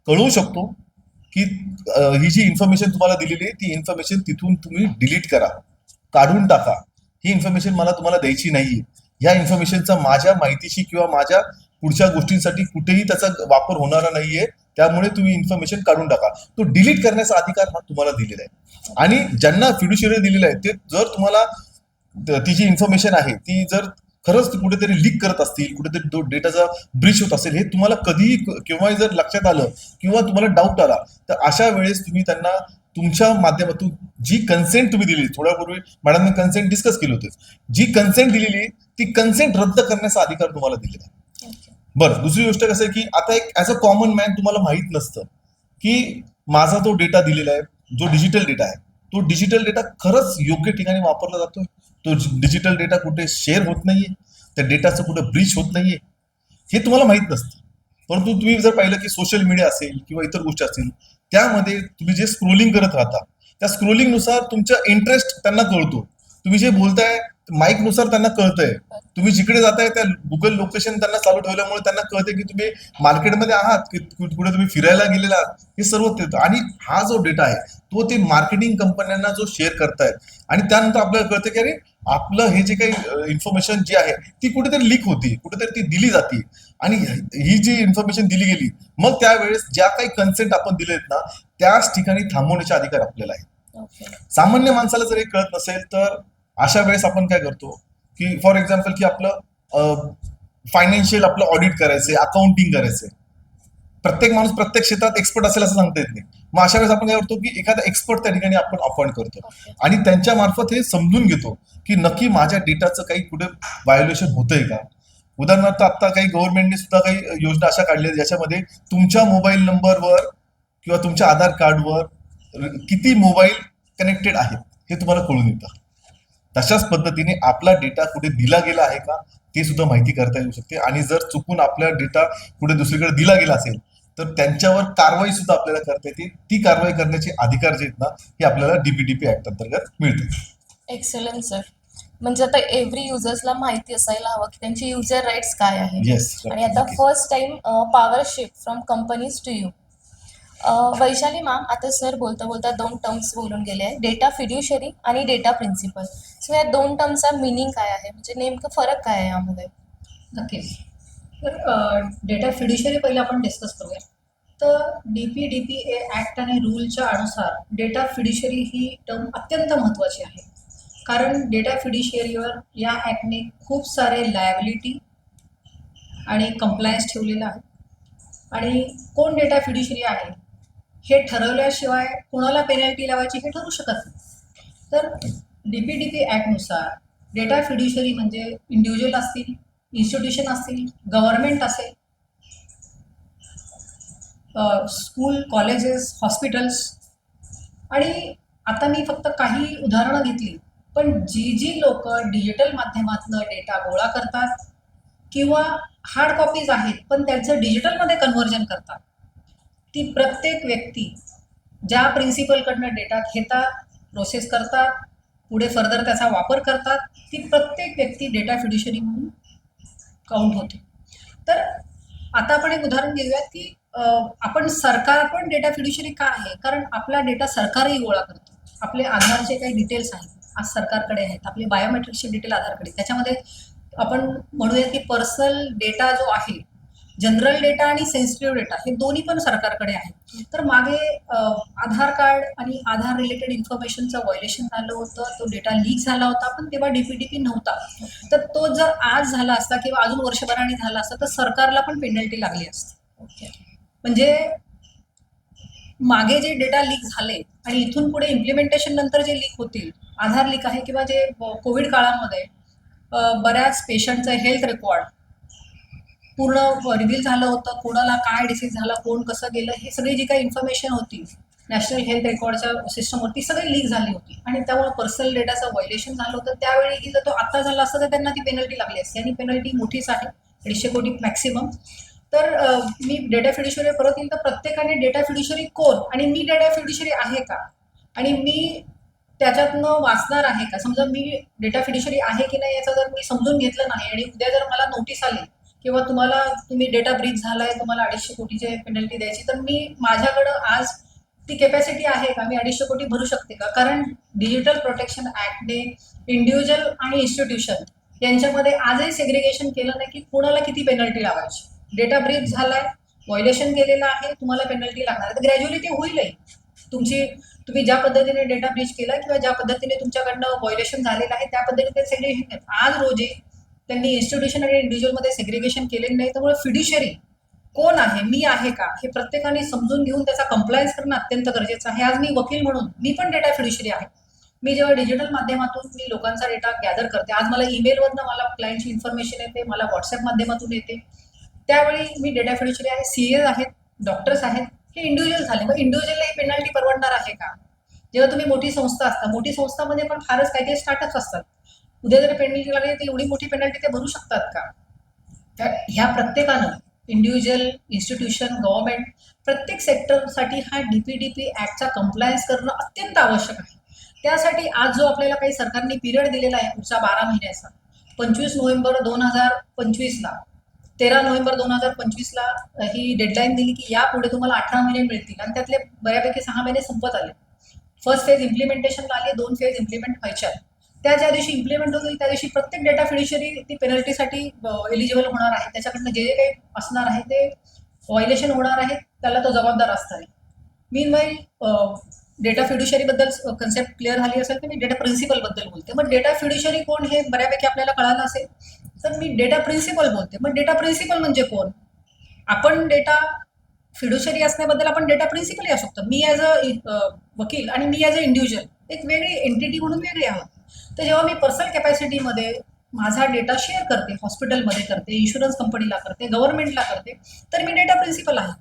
कळवू शकतो की ही जी इन्फॉर्मेशन तुम्हाला दिलेली आहे ती इन्फॉर्मेशन तिथून तुम्ही डिलीट करा, काढून टाका. ही इन्फॉर्मेशन मला तुम्हाला द्यायची नाहीये. या इन्फॉर्मेशनचा माझ्या माहितीशी किंवा माझ्या पुढच्या गोष्टींसाठी कुठेही त्याचा वापर होणारा नाहीये. त्यामुळे तुम्ही इन्फॉर्मेशन काढून टाका. तो डिलीट करण्याचा अधिकार हा तुम्हाला दिलेला आहे. आणि ज्यांना फिड्युशियरी दिलेला आहे ते जर तुम्हाला ती जी इन्फॉर्मेशन आहे ती जर खरंच ती कुठेतरी लीक करत असतील, कुठेतरी तो डेटाचा ब्रीच होत असेल, हे तुम्हाला कधीही केव्हाही जर लक्षात आलं किंवा तुम्हाला डाऊट आला तर अशा वेळेस तुम्ही त्यांना तुमच्या माध्यमातून जी कन्सेंट तुम्ही दिली, थोड्यापूर्वी मॅडमने कन्सेंट डिस्कस केली होती, जी कन्सेंट दिलेली आहे ती कन्सेंट रद्द करण्याचा अधिकार तुम्हाला दिलेला आहे. ओके. बरं, दुसरी गोष्ट कसं आहे की आता एक ऍज अ कॉमन मॅन तुम्हाला माहित नसतं की माझा तो डेटा दिलेला आहे, जो डिजिटल डेटा आहे, तो डिजिटल डेटा खरंच योग्य ठिकाणी वापरला जातोय, तो डिजिटल डेटा कुठे शेअर होत नाहीये, त्या डेटाचं कुठे ब्रीच होत नाहीये, हे तुम्हाला माहित नसतं. परंतु तुम्ही जर पाहिलं की सोशल मीडिया असेल किंवा इतर गोष्टी असतील, त्यामध्ये तुम्ही जे स्क्रोलिंग करत राहता त्या स्क्रोलिंगनुसार तुमचा इंटरेस्ट त्यांना कळतो. तुम्ही जे बोलताय माईकनुसार त्यांना कळतंय. तुम्ही जिकडे जाताय त्या गुगल लोकेशन त्यांना चालू ठेवल्यामुळे त्यांना कळते की तुम्ही मार्केटमध्ये आहात की कुठे तुम्ही फिरायला गेलेला आहात, हे सर्व येतं. आणि हा जो डेटा आहे तो ते मार्केटिंग कंपन्यांना जो शेअर करतायत आणि त्यानंतर आपल्याला कळतं की अरे आपलं हे जे काही इन्फॉर्मेशन जी आहे ती कुठेतरी लीक होती, कुठेतरी ती दिली जाते. आणि ही जी इन्फॉर्मेशन दिली गेली मग त्यावेळेस ज्या काही कन्सेंट आपण दिलेत ना त्याच ठिकाणी थांबवण्याचे अधिकार आपल्याला आहे. ओके. सामान्य माणसाला जर हे कळत नसेल तर अशा वेळेस आपण काय करतो की फॉर एक्झाम्पल की आपलं फायनान्शियल आपलं ऑडिट करायचंय, अकाउंटिंग करायचंय. प्रत्येक माणूस प्रत्येक क्षेत्रात एक्सपर्ट असेल असं सांगता येत नाही. मग अशा वेळेस आपण काय करतो की एखादा एक्सपर्ट त्या ठिकाणी आपण अपॉइंट करतो ओके. आणि त्यांच्या मार्फत हे समजून घेतो की नक्की माझ्या डेटाचं काही कुठे व्हायोलेशन होतंय का. उदाहरणार्थ आता काही गव्हर्नमेंटने सुद्धा काही योजना अशा काढल्या ज्याच्यामध्ये तुमच्या मोबाईल नंबरवर किंवा तुमच्या आधार कार्डवर किती मोबाईल कनेक्टेड आहेत हे तुम्हाला कळून येतं. तशाच पद्धतीने आपला डेटा कुठे दिला गेला आहे का ते सुद्धा माहिती करता येऊ शकते. आणि जर चुकून आपला डेटा कुठे दुसरीकडे दिला गेला असेल तर त्यांच्यावर कारवाई सुद्धा आपल्याला करता येते. ती कारवाई करण्याचे अधिकार जे आहेत ना हे आपल्याला डीपीडीपी ऍक्ट अंतर्गत मिळते. Excellent sir. म्हणजे आता एव्हरी युजर्सला माहिती असायला हवं की त्यांची युजर राईट्स काय आहे. येस. आणि आता first time power shift from companies to you. Vaishali ma'am, आता सर बोलता बोलता 2 टर्म्स बोलून गेले आहे, डेटा फिड्युशरी आणि डेटा प्रिन्सिपल. सो या 2 टर्मचा मिनिंग काय आहे, म्हणजे नेमकं फरक काय आहे यामध्ये? नक्कीच. तर डेटा फिड्युशरी पहिलं आपण डिस्कस करूया. तर DPDPA ॲक्ट आणि रूलच्या अनुसार डेटा फिड्युशरी ही टर्म अत्यंत महत्त्वाची आहे. कारण डेटा फिड्युशरीवर या ॲक्टने खूप सारे लायबिलिटी आणि कंप्लायन्स ठेवलेलं आहे. आणि कोण डेटा फिड्युशरी आहे हे ठरवल्याशिवाय कोणाला पेनल्टी लावायची हे ठरू शकत नाही. तर DPDP ॲक्टनुसार डेटा फिड्युशरी म्हणजे इंडिव्हिज्युअल असतील, इन्स्टिट्यूशन असतील, गव्हर्नमेंट असेल, स्कूल, कॉलेजेस, हॉस्पिटल्स. आणि आता मी फक्त काही उदाहरणं घेतली, पण जी लोक डिजिटल माध्यमातून डेटा गोळा करतात किंवा हार्ड कॉपीज आहेत पण त्यांचं डिजिटलमध्ये कन्व्हर्जन करतात, ती प्रत्येक व्यक्ती ज्या प्रिन्सिपलकडनं डेटा घेतात, प्रोसेस करतात, पुढे फर्दर त्याचा वापर करतात, ती प्रत्येक व्यक्ती डेटा फिड्युशरी म्हणून काउंट होते. तर आता आपण एक उदाहरण घेऊयात की आपण सरकार पण डेटा फिड्युशरी का आहे? कारण आपला डेटा सरकारही गोळा करतो. आपले आधारचे काही डिटेल्स आहेत आज सरकारकडे आहेत, आपले बायोमेट्रिकचे डिटेल आधारकडे. त्याच्यामध्ये आपण म्हणूया की पर्सनल डेटा जो आहे, जनरल डेटा आणि सेन्सिटिव्ह डेटा हे दोन्ही पण सरकारकडे आहे. तर मागे आधार कार्ड आणि आधार रिलेटेड इन्फॉर्मेशनचं व्हायोलेशन झालं होतं, तो डेटा लीक झाला होता, पण तेव्हा DPDP नव्हता. तर तो जर आज झाला असता किंवा अजून वर्षभराने झाला असता तर सरकारला पण पेनल्टी लागली असती. ओके. म्हणजे मागे जे डेटा लीक झाले आणि इथून पुढे इम्प्लिमेंटेशन नंतर जे लीक होतील, आधार लीक आहे किंवा जे कोविड काळामध्ये बऱ्याच पेशंटचं हेल्थ रेकॉर्ड पूर्ण रिव्हील झालं होतं, कोणाला काय डिसीज झाला, कोण कसं गेलं, हे सगळी जी काही इन्फॉर्मेशन होती नॅशनल हेल्थ रेकॉर्डच्या सिस्टमवरती सगळी लीक झाली होती आणि त्यामुळे पर्सनल डेटाचं व्हायोलेशन झालं होतं. त्यावेळी जर तो आता झाला असता तर त्यांना ती पेनल्टी लागली असते आणि पेनल्टी मोठीच आहे, 150 कोटी मॅक्सिमम. तर मी डेटा फिड्युशरी परत येईल तर प्रत्येकाने डेटा फिड्युशरी कोण आणि मी डेटा फिड्युशरी आहे का आणि मी त्याच्यातनं वाचणार आहे का. समजा मी डेटा फिड्युशरी आहे की नाही याचं जर मी समजून घेतलं नाही आणि उद्या जर मला नोटीस आली किंवा तुम्ही डेटा ब्रीच झालाय, तुम्हाला 250 कोटीची पेनल्टी द्यायची, तर मी माझ्याकडं आज ती कॅपॅसिटी आहे का? मी 250 कोटी भरू शकते का? कारण डिजिटल प्रोटेक्शन ऍक्टने इंडिव्हिज्युअल आणि इन्स्टिट्यूशन यांच्यामध्ये आजही सेग्रिगेशन केलं नाही की कोणाला किती पेनल्टी लावायची. डेटा ब्रीच झालाय, व्हायोलेशन केलेलं आहे, तुम्हाला पेनल्टी लागणार आहे. तर ग्रॅज्युअली ते होईलही. तुम्ही ज्या पद्धतीने डेटा ब्रीच केला किंवा ज्या पद्धतीने तुमच्याकडनं व्हायोलेशन झालेलं आहे त्या पद्धतीने सेग्रिगेशन आज रोजी त्यांनी इन्स्टिट्यूशन आणि इंडिव्हिज्युअलमध्ये सेग्रिगेशन केलेलं नाही. त्यामुळे फिड्युशरी कोण आहे, मी आहे का, हे प्रत्येकाने समजून घेऊन त्याचा कंप्लायन्स करणं अत्यंत गरजेचं आहे. आज मी वकील म्हणून मी पण डेटा फिड्युशरी आहे. मी जेव्हा डिजिटल माध्यमातून मी लोकांचा डेटा गॅदर करते, आज मला ईमेलवरनं मला क्लायंटची इन्फॉर्मेशन येते, मला व्हॉट्सअप माध्यमातून येते, त्यावेळी मी डेटा फिड्युशरी आहे. सीए आहेत, डॉक्टर्स आहेत, हे इंडिव्हिज्युअल झाले. मग इंडिव्हिज्युअलला ही पेनल्टी परवडणार आहे का? जेव्हा तुम्ही मोठी संस्था असता, मोठी संस्थामध्ये पण फारच काही काही स्टार्टअप्स असतात, उद्या जरी पेनल्टी लागली तर एवढी मोठी पेनल्टी ते भरू शकतात का? तर ह्या प्रत्येकानं इंडिव्हिज्युअल, इन्स्टिट्यूशन, गव्हर्नमेंट प्रत्येक सेक्टरसाठी हा डीपीडीपी ऍक्टचा कंप्लायन्स करणं अत्यंत आवश्यक आहे. त्यासाठी आज जो आपल्याला काही सरकारने पिरियड दिलेला आहे पुढचा 12 महिन्याचा, 25 नोव्हेंबर 2025ला, 13 नोव्हेंबर 2025ला ही डेडलाईन दिली की यापुढे तुम्हाला 18 महिने मिळतील आणि त्यातले बऱ्यापैकी 6 महिने संपत आले. फर्स्ट फेज इम्प्लिमेंटेशनला आले, 2 फेज इम्प्लिमेंट व्हायच्या. त्या ज्या दिवशी इम्प्लिमेंट होतील त्या दिवशी प्रत्येक डेटा फिड्युशरी ती पेनल्टीसाठी एलिजिबल होणार आहे. त्याच्याकडनं जे काही असणार आहे ते व्हायोलेशन होणार आहे त्याला तो जबाबदार असणार आहे. मीनवाईल डेटा फिड्युशरीबद्दल कन्सेप्ट क्लिअर झाली असेल तर मी डेटा प्रिन्सिपलबद्दल बोलते. मग डेटा फिड्युशरी कोण हे बऱ्यापैकी आपल्याला कळालं असेल तर मी डेटा प्रिन्सिपल बोलते. मग डेटा प्रिन्सिपल म्हणजे कोण? आपण डेटा फिड्युशरी असण्याबद्दल आपण डेटा प्रिन्सिपल असू शकतो. मी ॲज अ वकील आणि मी ॲज अ इंडिव्हिज्युअल एक वेगळी एंटिटी म्हणून वेगळी आहोत. तर जेव्हा मी पर्सनल कॅपॅसिटीमध्ये माझा डेटा शेअर करते, हॉस्पिटलमध्ये करते, इन्शुरन्स कंपनीला करते, गव्हर्नमेंटला करते, तर मी डेटा प्रिन्सिपल आहे.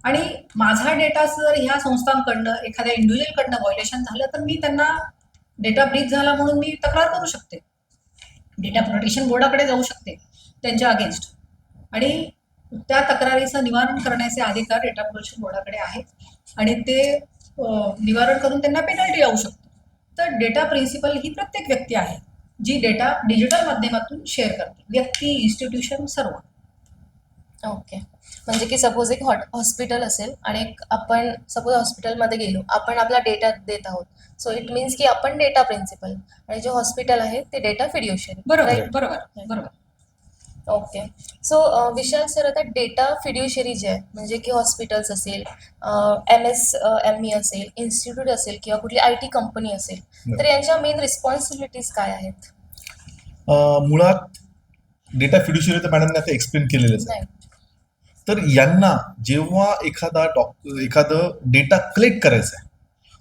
आणि माझा डेटा जर ह्या संस्थांकडनं एखाद्या इंडिव्हिज्युअलकडनं व्हायोलेशन झालं तर मी त्यांना डेटा ब्रीच झाला म्हणून मी तक्रार करू शकते, डेटा प्रोटेक्शन बोर्डाकडे जाऊ शकते त्यांच्या अगेन्स्ट, आणि त्या तक्रारीचं निवारण करण्याचे अधिकार डेटा प्रोटेक्शन बोर्डाकडे आहेत आणि ते निवारण करून त्यांना पेनल्टी लावू शकतो. तर डेटा प्रिन्सिपल ही प्रत्येक व्यक्ती आहे जी डेटा डिजिटल माध्यमातून शेअर करते, व्यक्ती, इन्स्टिट्यूशन, सर्व. ओके. म्हणजे की सपोज एक हॉस्पिटल असेल आणि आपण सपोज हॉस्पिटलमध्ये गेलो, आपण आपला डेटा देत आहोत, सो इट मीन्स की आपण डेटा प्रिन्सिपल आणि जे हॉस्पिटल आहे ते डेटा फिड्युशरी. बरोबर बरोबर बरोबर. ओके. सो विशाल सर, आता डेटा फिड्युशरी जे आहे म्हणजे की हॉस्पिटल्स असेल, MSME असेल, इन्स्टिट्यूट असेल किंवा कुठली IT कंपनी असेल, तर यांच्या मेन रिस्पॉन्सिबिलिटीज काय आहेत? मुळात डेटा फिड्युशरी तर मॅडमने आता एक्सप्लेन केलेलंच आहे. नाही. तर यांना जेव्हा एखादं डेटा कलेक्ट करायचा आहे,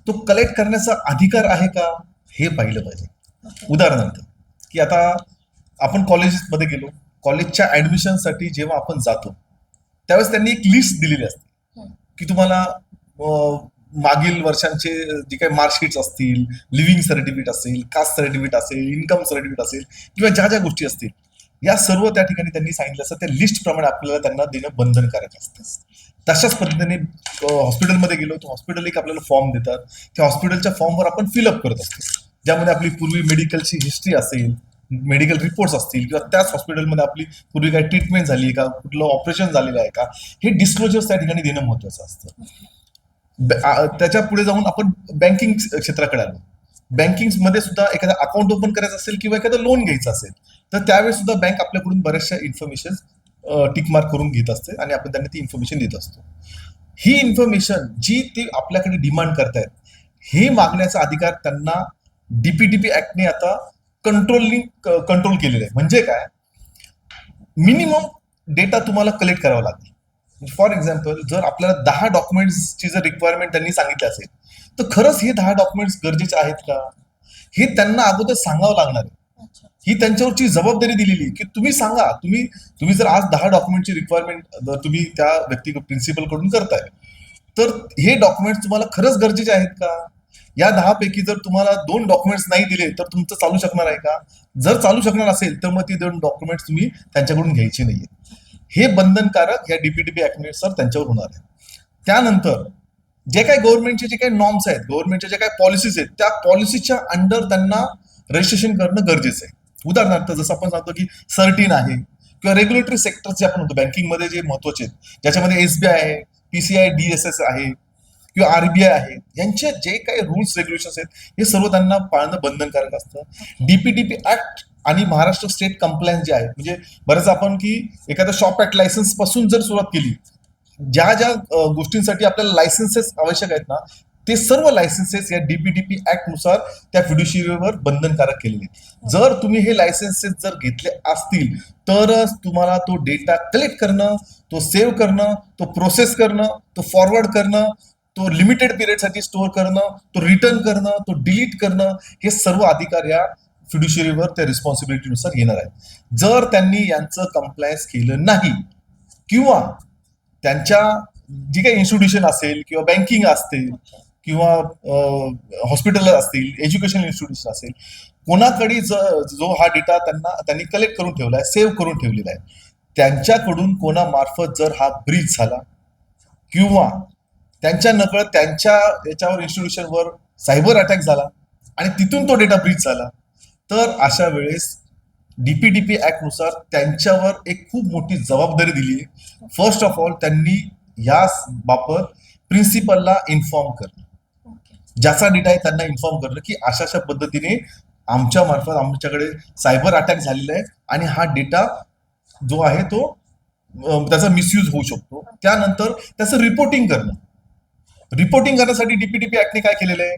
तो कलेक्ट करण्याचा अधिकार आहे का हे पाहिलं पाहिजे. ओके. उदाहरणार्थ की आता आपण कॉलेजेसमध्ये गेलो, कॉलेजच्या ऍडमिशनसाठी जेव्हा आपण जातो त्यावेळेस त्यांनी एक लिस्ट दिलेली असते हं. की तुम्हाला मागील वर्षांचे जे काही मार्कशीट्स असतील, लिव्हिंग सर्टिफिकेट असेल, कास्ट सर्टिफिकेट असेल, इन्कम सर्टिफिकेट असेल किंवा ज्या ज्या गोष्टी असतील या सर्व त्या ठिकाणी त्यांनी सांगितलं असतं. त्या लिस्ट प्रमाणे आपल्याला त्यांना देणं बंधनकारक असतं. तशाच पद्धतीने हॉस्पिटलमध्ये गेलो तर हॉस्पिटल एक आपल्याला फॉर्म देतात, त्या हॉस्पिटलच्या फॉर्मवर आपण फिलअप करत असतो, ज्यामध्ये आपली पूर्वी मेडिकलची हिस्ट्री असेल, मेडिकल रिपोर्ट्स असतील किंवा त्याच हॉस्पिटलमध्ये आपली पूर्वी काही ट्रीटमेंट झाली आहे का, कुठलं ऑपरेशन झालेलं आहे का, हे डिस्क्लोजर्स त्या ठिकाणी देणं महत्वाचं असतं. त्याच्या पुढे जाऊन आपण बँकिंग क्षेत्राकडे आलो. बँकिंगमध्ये सुद्धा एखादा अकाउंट ओपन करायचं असेल किंवा एखादं लोन घ्यायचं असेल तर त्यावेळेस सुद्धा बँक आपल्याकडून बऱ्याचशा इन्फॉर्मेशन टिकमार्क करून घेत असते आणि आपण त्यांना ती इन्फॉर्मेशन देत असतो. ही इन्फॉर्मेशन जी ते आपल्याकडे डिमांड करतायत हे मागण्याचा अधिकार त्यांना डीपीडीपी ऍक्टने आता कंट्रोल केलेलं आहे. म्हणजे काय, मिनिमम डेटा तुम्हाला कलेक्ट करावा लागेल. फॉर एक्झाम्पल, जर आपल्याला 10 डॉक्युमेंट्सची जर रिक्वायरमेंट त्यांनी सांगितली असेल तर खरंच हे 10 डॉक्युमेंट्स गरजेचे आहेत का हे त्यांना अगोदर सांगावं लागणार आहे. अच्छा. ही त्यांच्यावरची जबाबदारी दिलेली की तुम्ही सांगा, तुम्ही जर आज 10 डॉक्युमेंटची रिक्वायरमेंट तुम्ही त्या व्यक्ती प्रिन्सिपल कडून करताय तर हे डॉक्युमेंट्स तुम्हाला खरंच गरजेचे आहेत का? या 10 पैकी जर तुम्हाला 2 डॉक्युमेंट्स नाही दिले तर तुमचं चालू शकणार आहे का? जर चालू शकणार असेल तर मग ते 2 डॉक्युमेंट्स तुम्ही त्यांच्याकडून घ्यायचे नाहीये. हे बंधनकारक या डीपीडीपी ऍक्टनुसार त्यांच्यावर होणार आहे. त्यानंतर जे काही गव्हर्नमेंटचे जे काही नॉर्म्स आहेत, गव्हर्नमेंटच्या ज्या काही पॉलिसीज आहेत, त्या पॉलिसीच्या अंडर त्यांना रजिस्ट्रेशन करणं गरजेचं आहे. उदाहरणार्थ जसं आपण सांगतो की सर्टिन आहे किंवा रेग्युलेटरी सेक्टर जे आपण म्हणतो बँकिंगमध्ये जे महत्वाचे आहेत, ज्याच्यामध्ये SBI आहे, PCI DSS आहे किंवा RBI आहे, यांचे जे काही रूल्स रेग्युलेशन्स आहेत हे सर्व त्यांना पाळणं बंधनकारक असतं. DPDP ऍक्ट आणि महाराष्ट्र स्टेट कंप्लायन्स जे आहे, म्हणजे बरेच आपण की एखाद्या शॉप ऍक्ट लायसन्स पासून जर सुरुवात केली, ज्या ज्या गोष्टींसाठी आपल्याला लायसन्सेस आवश्यक आहेत ना, ते सर्व लायसन्सेस या DPDP ऍक्ट नुसार त्या फिड्युशियरीवर बंधनकारक केलेले आहेत. जर तुम्ही हे लायसन्सेस जर घेतले असतील तरच तुम्हाला तो डेटा कलेक्ट करणं, तो सेव्ह करणं, तो प्रोसेस करणं, तो फॉरवर्ड करणं, तो लिमिटेड पिरियडसाठी स्टोअर करणं, तो रिटर्न करणं, तो डिलीट करणं, हे सर्व अधिकार या फिड्युशियरीवर त्या रिस्पॉन्सिबिलिटीनुसार येणार आहेत. जर त्यांनी यांचं कंप्लायन्स केलं नाही किंवा त्यांच्या जी काही इन्स्टिट्यूशन असेल किंवा बँकिंग असतील किंवा हॉस्पिटल असतील, एज्युकेशनल इन्स्टिट्यूशन असेल, कोणाकडे जो हा डेटा त्यांनी कलेक्ट करून ठेवला आहे, सेव्ह करून ठेवलेला आहे, त्यांच्याकडून कोणामार्फत जर हा ब्रीच झाला किंवा त्यांच्या नकळत त्यांच्या याच्यावर इन्स्टिट्यूशनवर सायबर अटॅक झाला आणि तिथून तो डेटा ब्रीच झाला, तर अशा वेळेस DPDP ऍक्ट नुसार त्यांच्यावर एक खूप मोठी जबाबदारी दिली आहे. फर्स्ट ऑफ ऑल त्यांनी या बाबत प्रिन्सिपलला इन्फॉर्म करणं, ज्याचा डेटा आहे त्यांना इन्फॉर्म करणं की अशा अशा पद्धतीने आमच्या मार्फत आमच्याकडे सायबर अटॅक झालेला आहे आणि हा डेटा जो आहे तो त्याचा मिसयूज होऊ शकतो. त्यानंतर त्याचं रिपोर्टिंग करणं. रिपोर्टिंग करण्यासाठी DPDP ऍक्टने काय केलेलं आहे,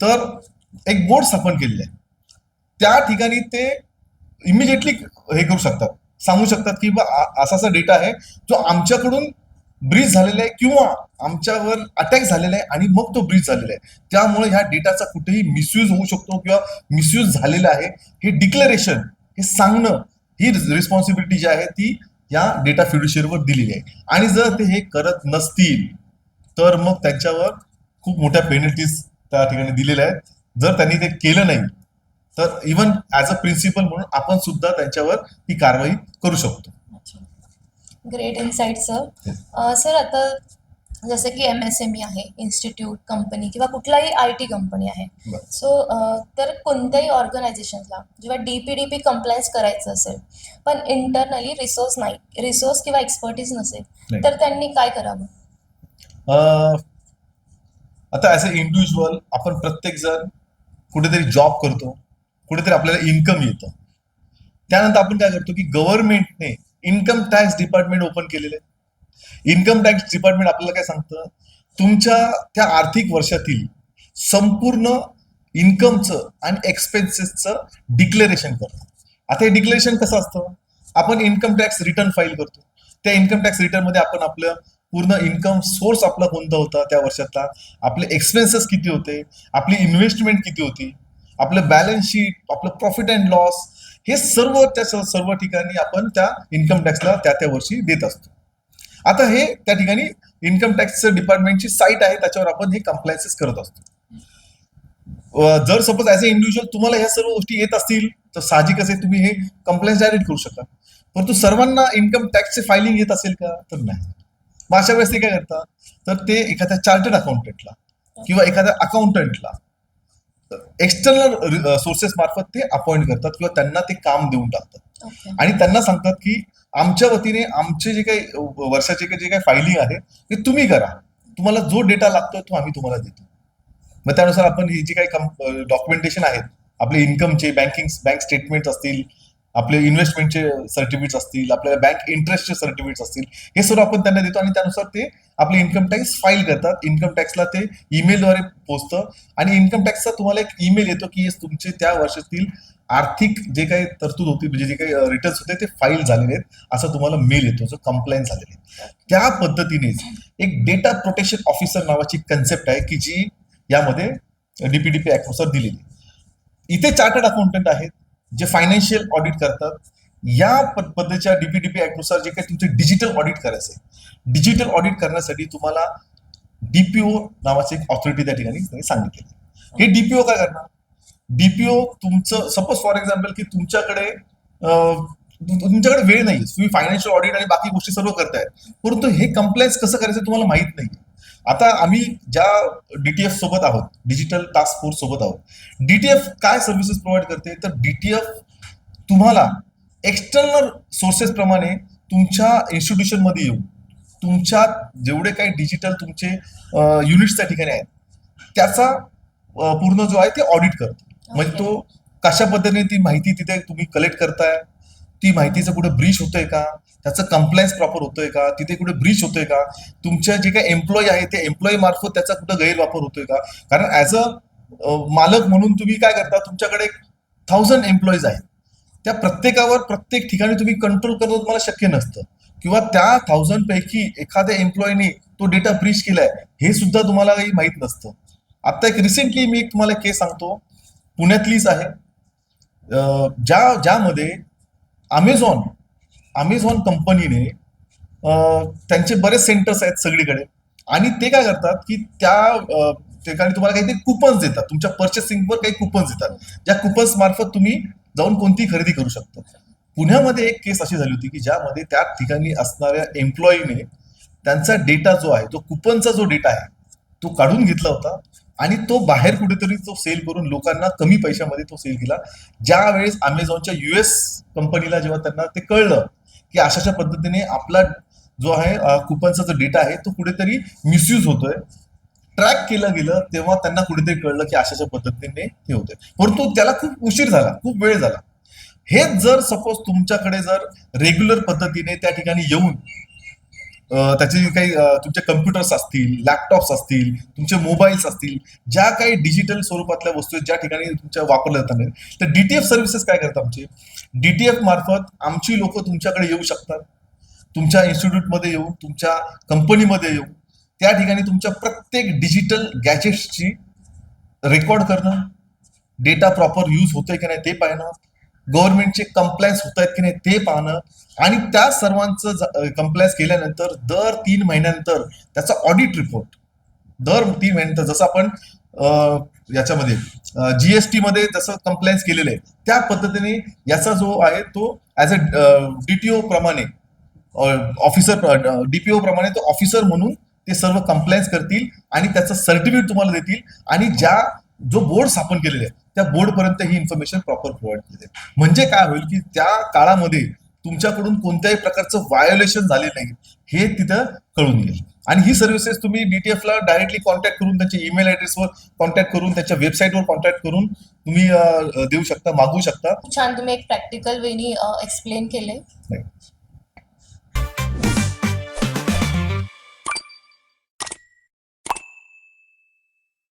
तर एक बोर्ड स्थापन केलेलं आहे. त्या ठिकाणी ते इमिजिएटली हे करू शकतात, सांगू शकतात की बा असा असा डेटा आहे जो आमच्याकडून ब्रीच झालेला आहे किंवा आमच्यावर अटॅक झालेला आहे आणि मग तो ब्रीच झालेला आहे, त्यामुळे ह्या डेटाचा कुठेही मिसयूज होऊ शकतो किंवा मिसयूज झालेला आहे हे डिक्लेरेशन, हे सांगणं, ही रिस्पॉन्सिबिलिटी जी आहे ती या डेटा फिड्युशियरीवर दिलेली आहे. आणि जर ते हे करत नसतील तर मग त्यांच्यावर खूप मोठ्या पेनल्टीज त्या ठिकाणी दिलेल्या आहेत. जर त्यांनी ते केलं नाही तर इव्हन ऍज अ प्रिन्सिपल म्हणून आपण सुद्धा त्यांच्यावर ही कारवाई करू शकतो. Great insight sir. सर आता जसं की MSME आहे, इन्स्टिट्यूट, कंपनी किंवा कुठलाही IT कंपनी आहे, बरं. सो तर कोणत्याही ऑर्गनायझेशनला जेव्हा DPDP कंप्लायन्स करायचं असेल पण इंटरनली रिसोर्स किंवा एक्सपर्टीज नसेल, नाही. तर त्यांनी काय करावं? आता ऍज अ इंडिव्हिज्युअल आपण प्रत्येक जण कुठेतरी जॉब करतो, कुठेतरी आपल्याला इन्कम येतं. त्यानंतर आपण काय करतो की गव्हर्नमेंटने इन्कम टॅक्स डिपार्टमेंट ओपन केलेलं आहे. इन्कम टॅक्स डिपार्टमेंट आपल्याला काय सांगतं, तुमच्या त्या आर्थिक वर्षातील संपूर्ण इन्कमचं आणि एक्सपेन्सेसचं डिक्लेरेशन करतं. आता हे डिक्लेरेशन कसं असतं, आपण इन्कम टॅक्स रिटर्न फाईल करतो. त्या इन्कम टॅक्स रिटर्नमध्ये आपण आपलं पूर्ण इन्कम सोर्स आपला कोणता होता त्या वर्षातला, आपले एक्सपेन्सेस किती होते, आपली इन्व्हेस्टमेंट किती होती, आपलं बॅलन्स शीट, आपलं प्रॉफिट अँड लॉस, हे सर्व त्या सर्व ठिकाणी आपण त्या इन्कम टॅक्सला त्या वर्षी देत असतो. आता हे त्या ठिकाणी इन्कम टॅक्स डिपार्टमेंटची साईट आहे, त्याच्यावर आपण हे कंप्लायन्सेस करत असतो. जर सपोज ऍज अ इंडिव्हिज्युअल तुम्हाला ह्या सर्व गोष्टी येत असतील तर साहजिकच आहे तुम्ही हे कंप्लायन्स डायरेक्ट करू शकता. परंतु सर्वांना इन्कम टॅक्सचे फायलिंग येत असेल का, तर नाही. मग अशा वेळेस ते काय करतात, तर ते एखाद्या चार्टर्ड अकाउंटंटला किंवा एखाद्या अकाउंटंटला एक्सटर्नल सोर्सेस मार्फत ते अपॉइंट करतात किंवा त्यांना ते काम देऊन टाकतात आणि त्यांना सांगतात की आमच्या वतीने आमचे जे काही वर्षाचे जे काही फायलिंग आहे ते तुम्ही करा, तुम्हाला जो डेटा लागतोय तो आम्ही तुम्हाला देतो. मग त्यानुसार आपण ही जी काही डॉक्युमेंटेशन आहेत, आपले इन्कमचे बँक स्टेटमेंट असतील, आपले इन्व्हेस्टमेंटचे सर्टिफिकेट्स असतील, आपल्याला बँक इंटरेस्टचे सर्टिफिकेट्स असतील, हे सर्व आपण त्यांना देतो आणि त्यानुसार ते आपले इन्कम टॅक्स फाईल करतात. इन्कम टॅक्सला ते ईमेलद्वारे पोहोचतं आणि इन्कम टॅक्सचा तुम्हाला एक ईमेल येतो की तुमचे त्या वर्षातील आर्थिक जे काही तरतूद होती, म्हणजे जे काही रिटर्न्स होते ते फाईल झालेले आहेत असं तुम्हाला मेल येतो, जो कंप्लायन्स झालेले आहे. त्या पद्धतीनेच एक डेटा प्रोटेक्शन ऑफिसर नावाची कन्सेप्ट आहे की जी यामध्ये DPDP ऍक्ट नुसार दिलेली. इथे चार्टर्ड अकाउंटंट आहेत जे फायनान्शियल ऑडिट करतात. या पद्धतीच्या DPDP ऍक्ट नुसार जे काही तुमचे डिजिटल ऑडिट करायचं आहे, डिजिटल ऑडिट करण्यासाठी तुम्हाला DPO नावाची एक ऑथॉरिटी त्या ठिकाणी सांगितलेली. हे DPO काय करणार, DPO तुमचं सपोज फॉर एक्झाम्पल की तुमच्याकडे वेळ नाही, तुम्ही फायनान्शियल ऑडिट आणि बाकी गोष्टी सर्व करताय, परंतु हे कंप्लायन्स कसं करायचं तुम्हाला माहित नाही. आता आम्ही ज्या DTF सोबत आहोत, डिजिटल टास्क फोर्स सोबत आहोत, DTF काय सर्व्हिसेस प्रोव्हाइड करते, तर DTF तुम्हाला एक्सटर्नल सोर्सेस प्रमाणे तुमच्या इन्स्टिट्यूशन मध्ये येऊन तुमच्या जेवढे काही डिजिटल तुमचे युनिट्स त्या ठिकाणी आहेत त्याचा पूर्ण जो आहे ते ऑडिट करतो. म्हणजे Okay. तो कशा पद्धतीने ती माहिती तिथे तुम्ही कलेक्ट करताय, ती माहितीचं कुठे ब्रीच होतंय का, त्याचं कंप्लायन्स प्रॉपर होतोय का, तिथे कुठे ब्रीच होतोय का, तुमच्या जे काही एम्प्लॉई आहे त्या एम्प्लॉई मार्फत त्याचा कुठं गैरवापर होतोय का. कारण ऍज अ मालक म्हणून तुम्ही काय करता, तुमच्याकडे 1000 एम्प्लॉईज आहेत, त्या प्रत्येकावर प्रत्येक ठिकाणी तुम्ही कंट्रोल करणं तुम्हाला शक्य नसतं, किंवा त्या 1000 पैकी एखाद्या एम्प्लॉईने तो डेटा ब्रीच केलाय हे सुद्धा तुम्हाला काही माहीत नसतं. आता एक रिसेंटली मी एक तुम्हाला केस सांगतो, पुण्यातलीच आहे, ज्यामध्ये अमेझॉन कंपनीने त्यांचे बरेच सेंटर्स आहेत सगळीकडे, आणि ते काय करतात की त्या ठिकाणी तुम्हाला काहीतरी कुपन्स देतात, तुमच्या पर्चेसिंगवर काही कुपन्स देतात, ज्या कुपन्स मार्फत तुम्ही जाऊन कोणतीही खरेदी करू शकता. पुण्यामध्ये एक केस अशी झाली होती की ज्यामध्ये त्या ठिकाणी असणाऱ्या एम्प्लॉईने त्यांचा डेटा जो आहे, तो कुपनचा जो डेटा आहे तो काढून घेतला होता आणि तो बाहेर कुठेतरी तो सेल करून लोकांना कमी पैशामध्ये तो सेल केला. ज्या वेळेस अमेझॉनच्या US कंपनीला जेव्हा त्यांना ते कळलं की अशाच्या पद्धतीने आपला जो आहे कुपनचा जो डेटा आहे तो कुठेतरी मिसयूज होतोय, ट्रॅक केलं गेलं, तेव्हा त्यांना कुठेतरी कळलं की अशाच्या पद्धतीने हे होतंय. परंतु त्याला खूप उशीर झाला, खूप वेळ झाला. हेच जर सपोज तुमच्याकडे जर रेग्युलर पद्धतीने त्या ठिकाणी येऊन त्याचे काही तुमचे कम्प्युटर्स असतील, लॅपटॉप्स असतील, तुमचे मोबाईल्स असतील, ज्या काही डिजिटल स्वरूपातल्या वस्तू आहेत ज्या ठिकाणी तुमच्या वापरल्या जात नाही, तर DTF सर्व्हिसेस काय करतात, आमचे DTF मार्फत आमची लोक तुमच्याकडे येऊ शकतात, तुमच्या इन्स्टिट्यूटमध्ये येऊन, तुमच्या कंपनीमध्ये येऊन त्या ठिकाणी तुमच्या प्रत्येक डिजिटल गॅजेट्सची रेकॉर्ड करणं, डेटा प्रॉपर यूज होतोय की नाही ते पाहणं, गव्हर्नमेंटचे कंप्लायन्स होत आहेत की नाही ते पाहणं, आणि त्या सर्वांचं कंप्लायन्स केल्यानंतर दर 3 महिन्यानंतर त्याचा ऑडिट रिपोर्ट, दर 3 महिन्यानंतर, जसं आपण याच्यामध्ये GST मध्ये जसं कंप्लायन्स केलेलं आहे त्या पद्धतीने याचा जो आहे तो ऍज अ DTO प्रमाणे ऑफिसर, DPO प्रमाणे तो ऑफिसर म्हणून ते सर्व कंप्लायन्स करतील आणि त्याचं सर्टिफिकेट तुम्हाला देतील, आणि जो बोर्ड स्थापन केलेले आहे त्या बोर्ड पर्यंत ही इन्फॉर्मेशन प्रॉपर प्रोव्हाइड केली जाईल. म्हणजे काय होईल की त्या काळामध्ये तुमच्याकडून कोणत्याही प्रकारचं व्हायोलेशन झाले नाही हे तिथं कळून येईल. आणि ही सर्व्हिसेस तुम्ही DTF ला डायरेक्टली कॉन्टॅक्ट करून, त्यांच्या ईमेल ऍड्रेसवर कॉन्टॅक्ट करून, त्याच्या वेबसाईटवर कॉन्टॅक्ट करून तुम्ही देऊ शकता, मागवू शकता. छान, तुम्ही एक प्रॅक्टिकल वेनी एक्सप्लेन केले. नाही.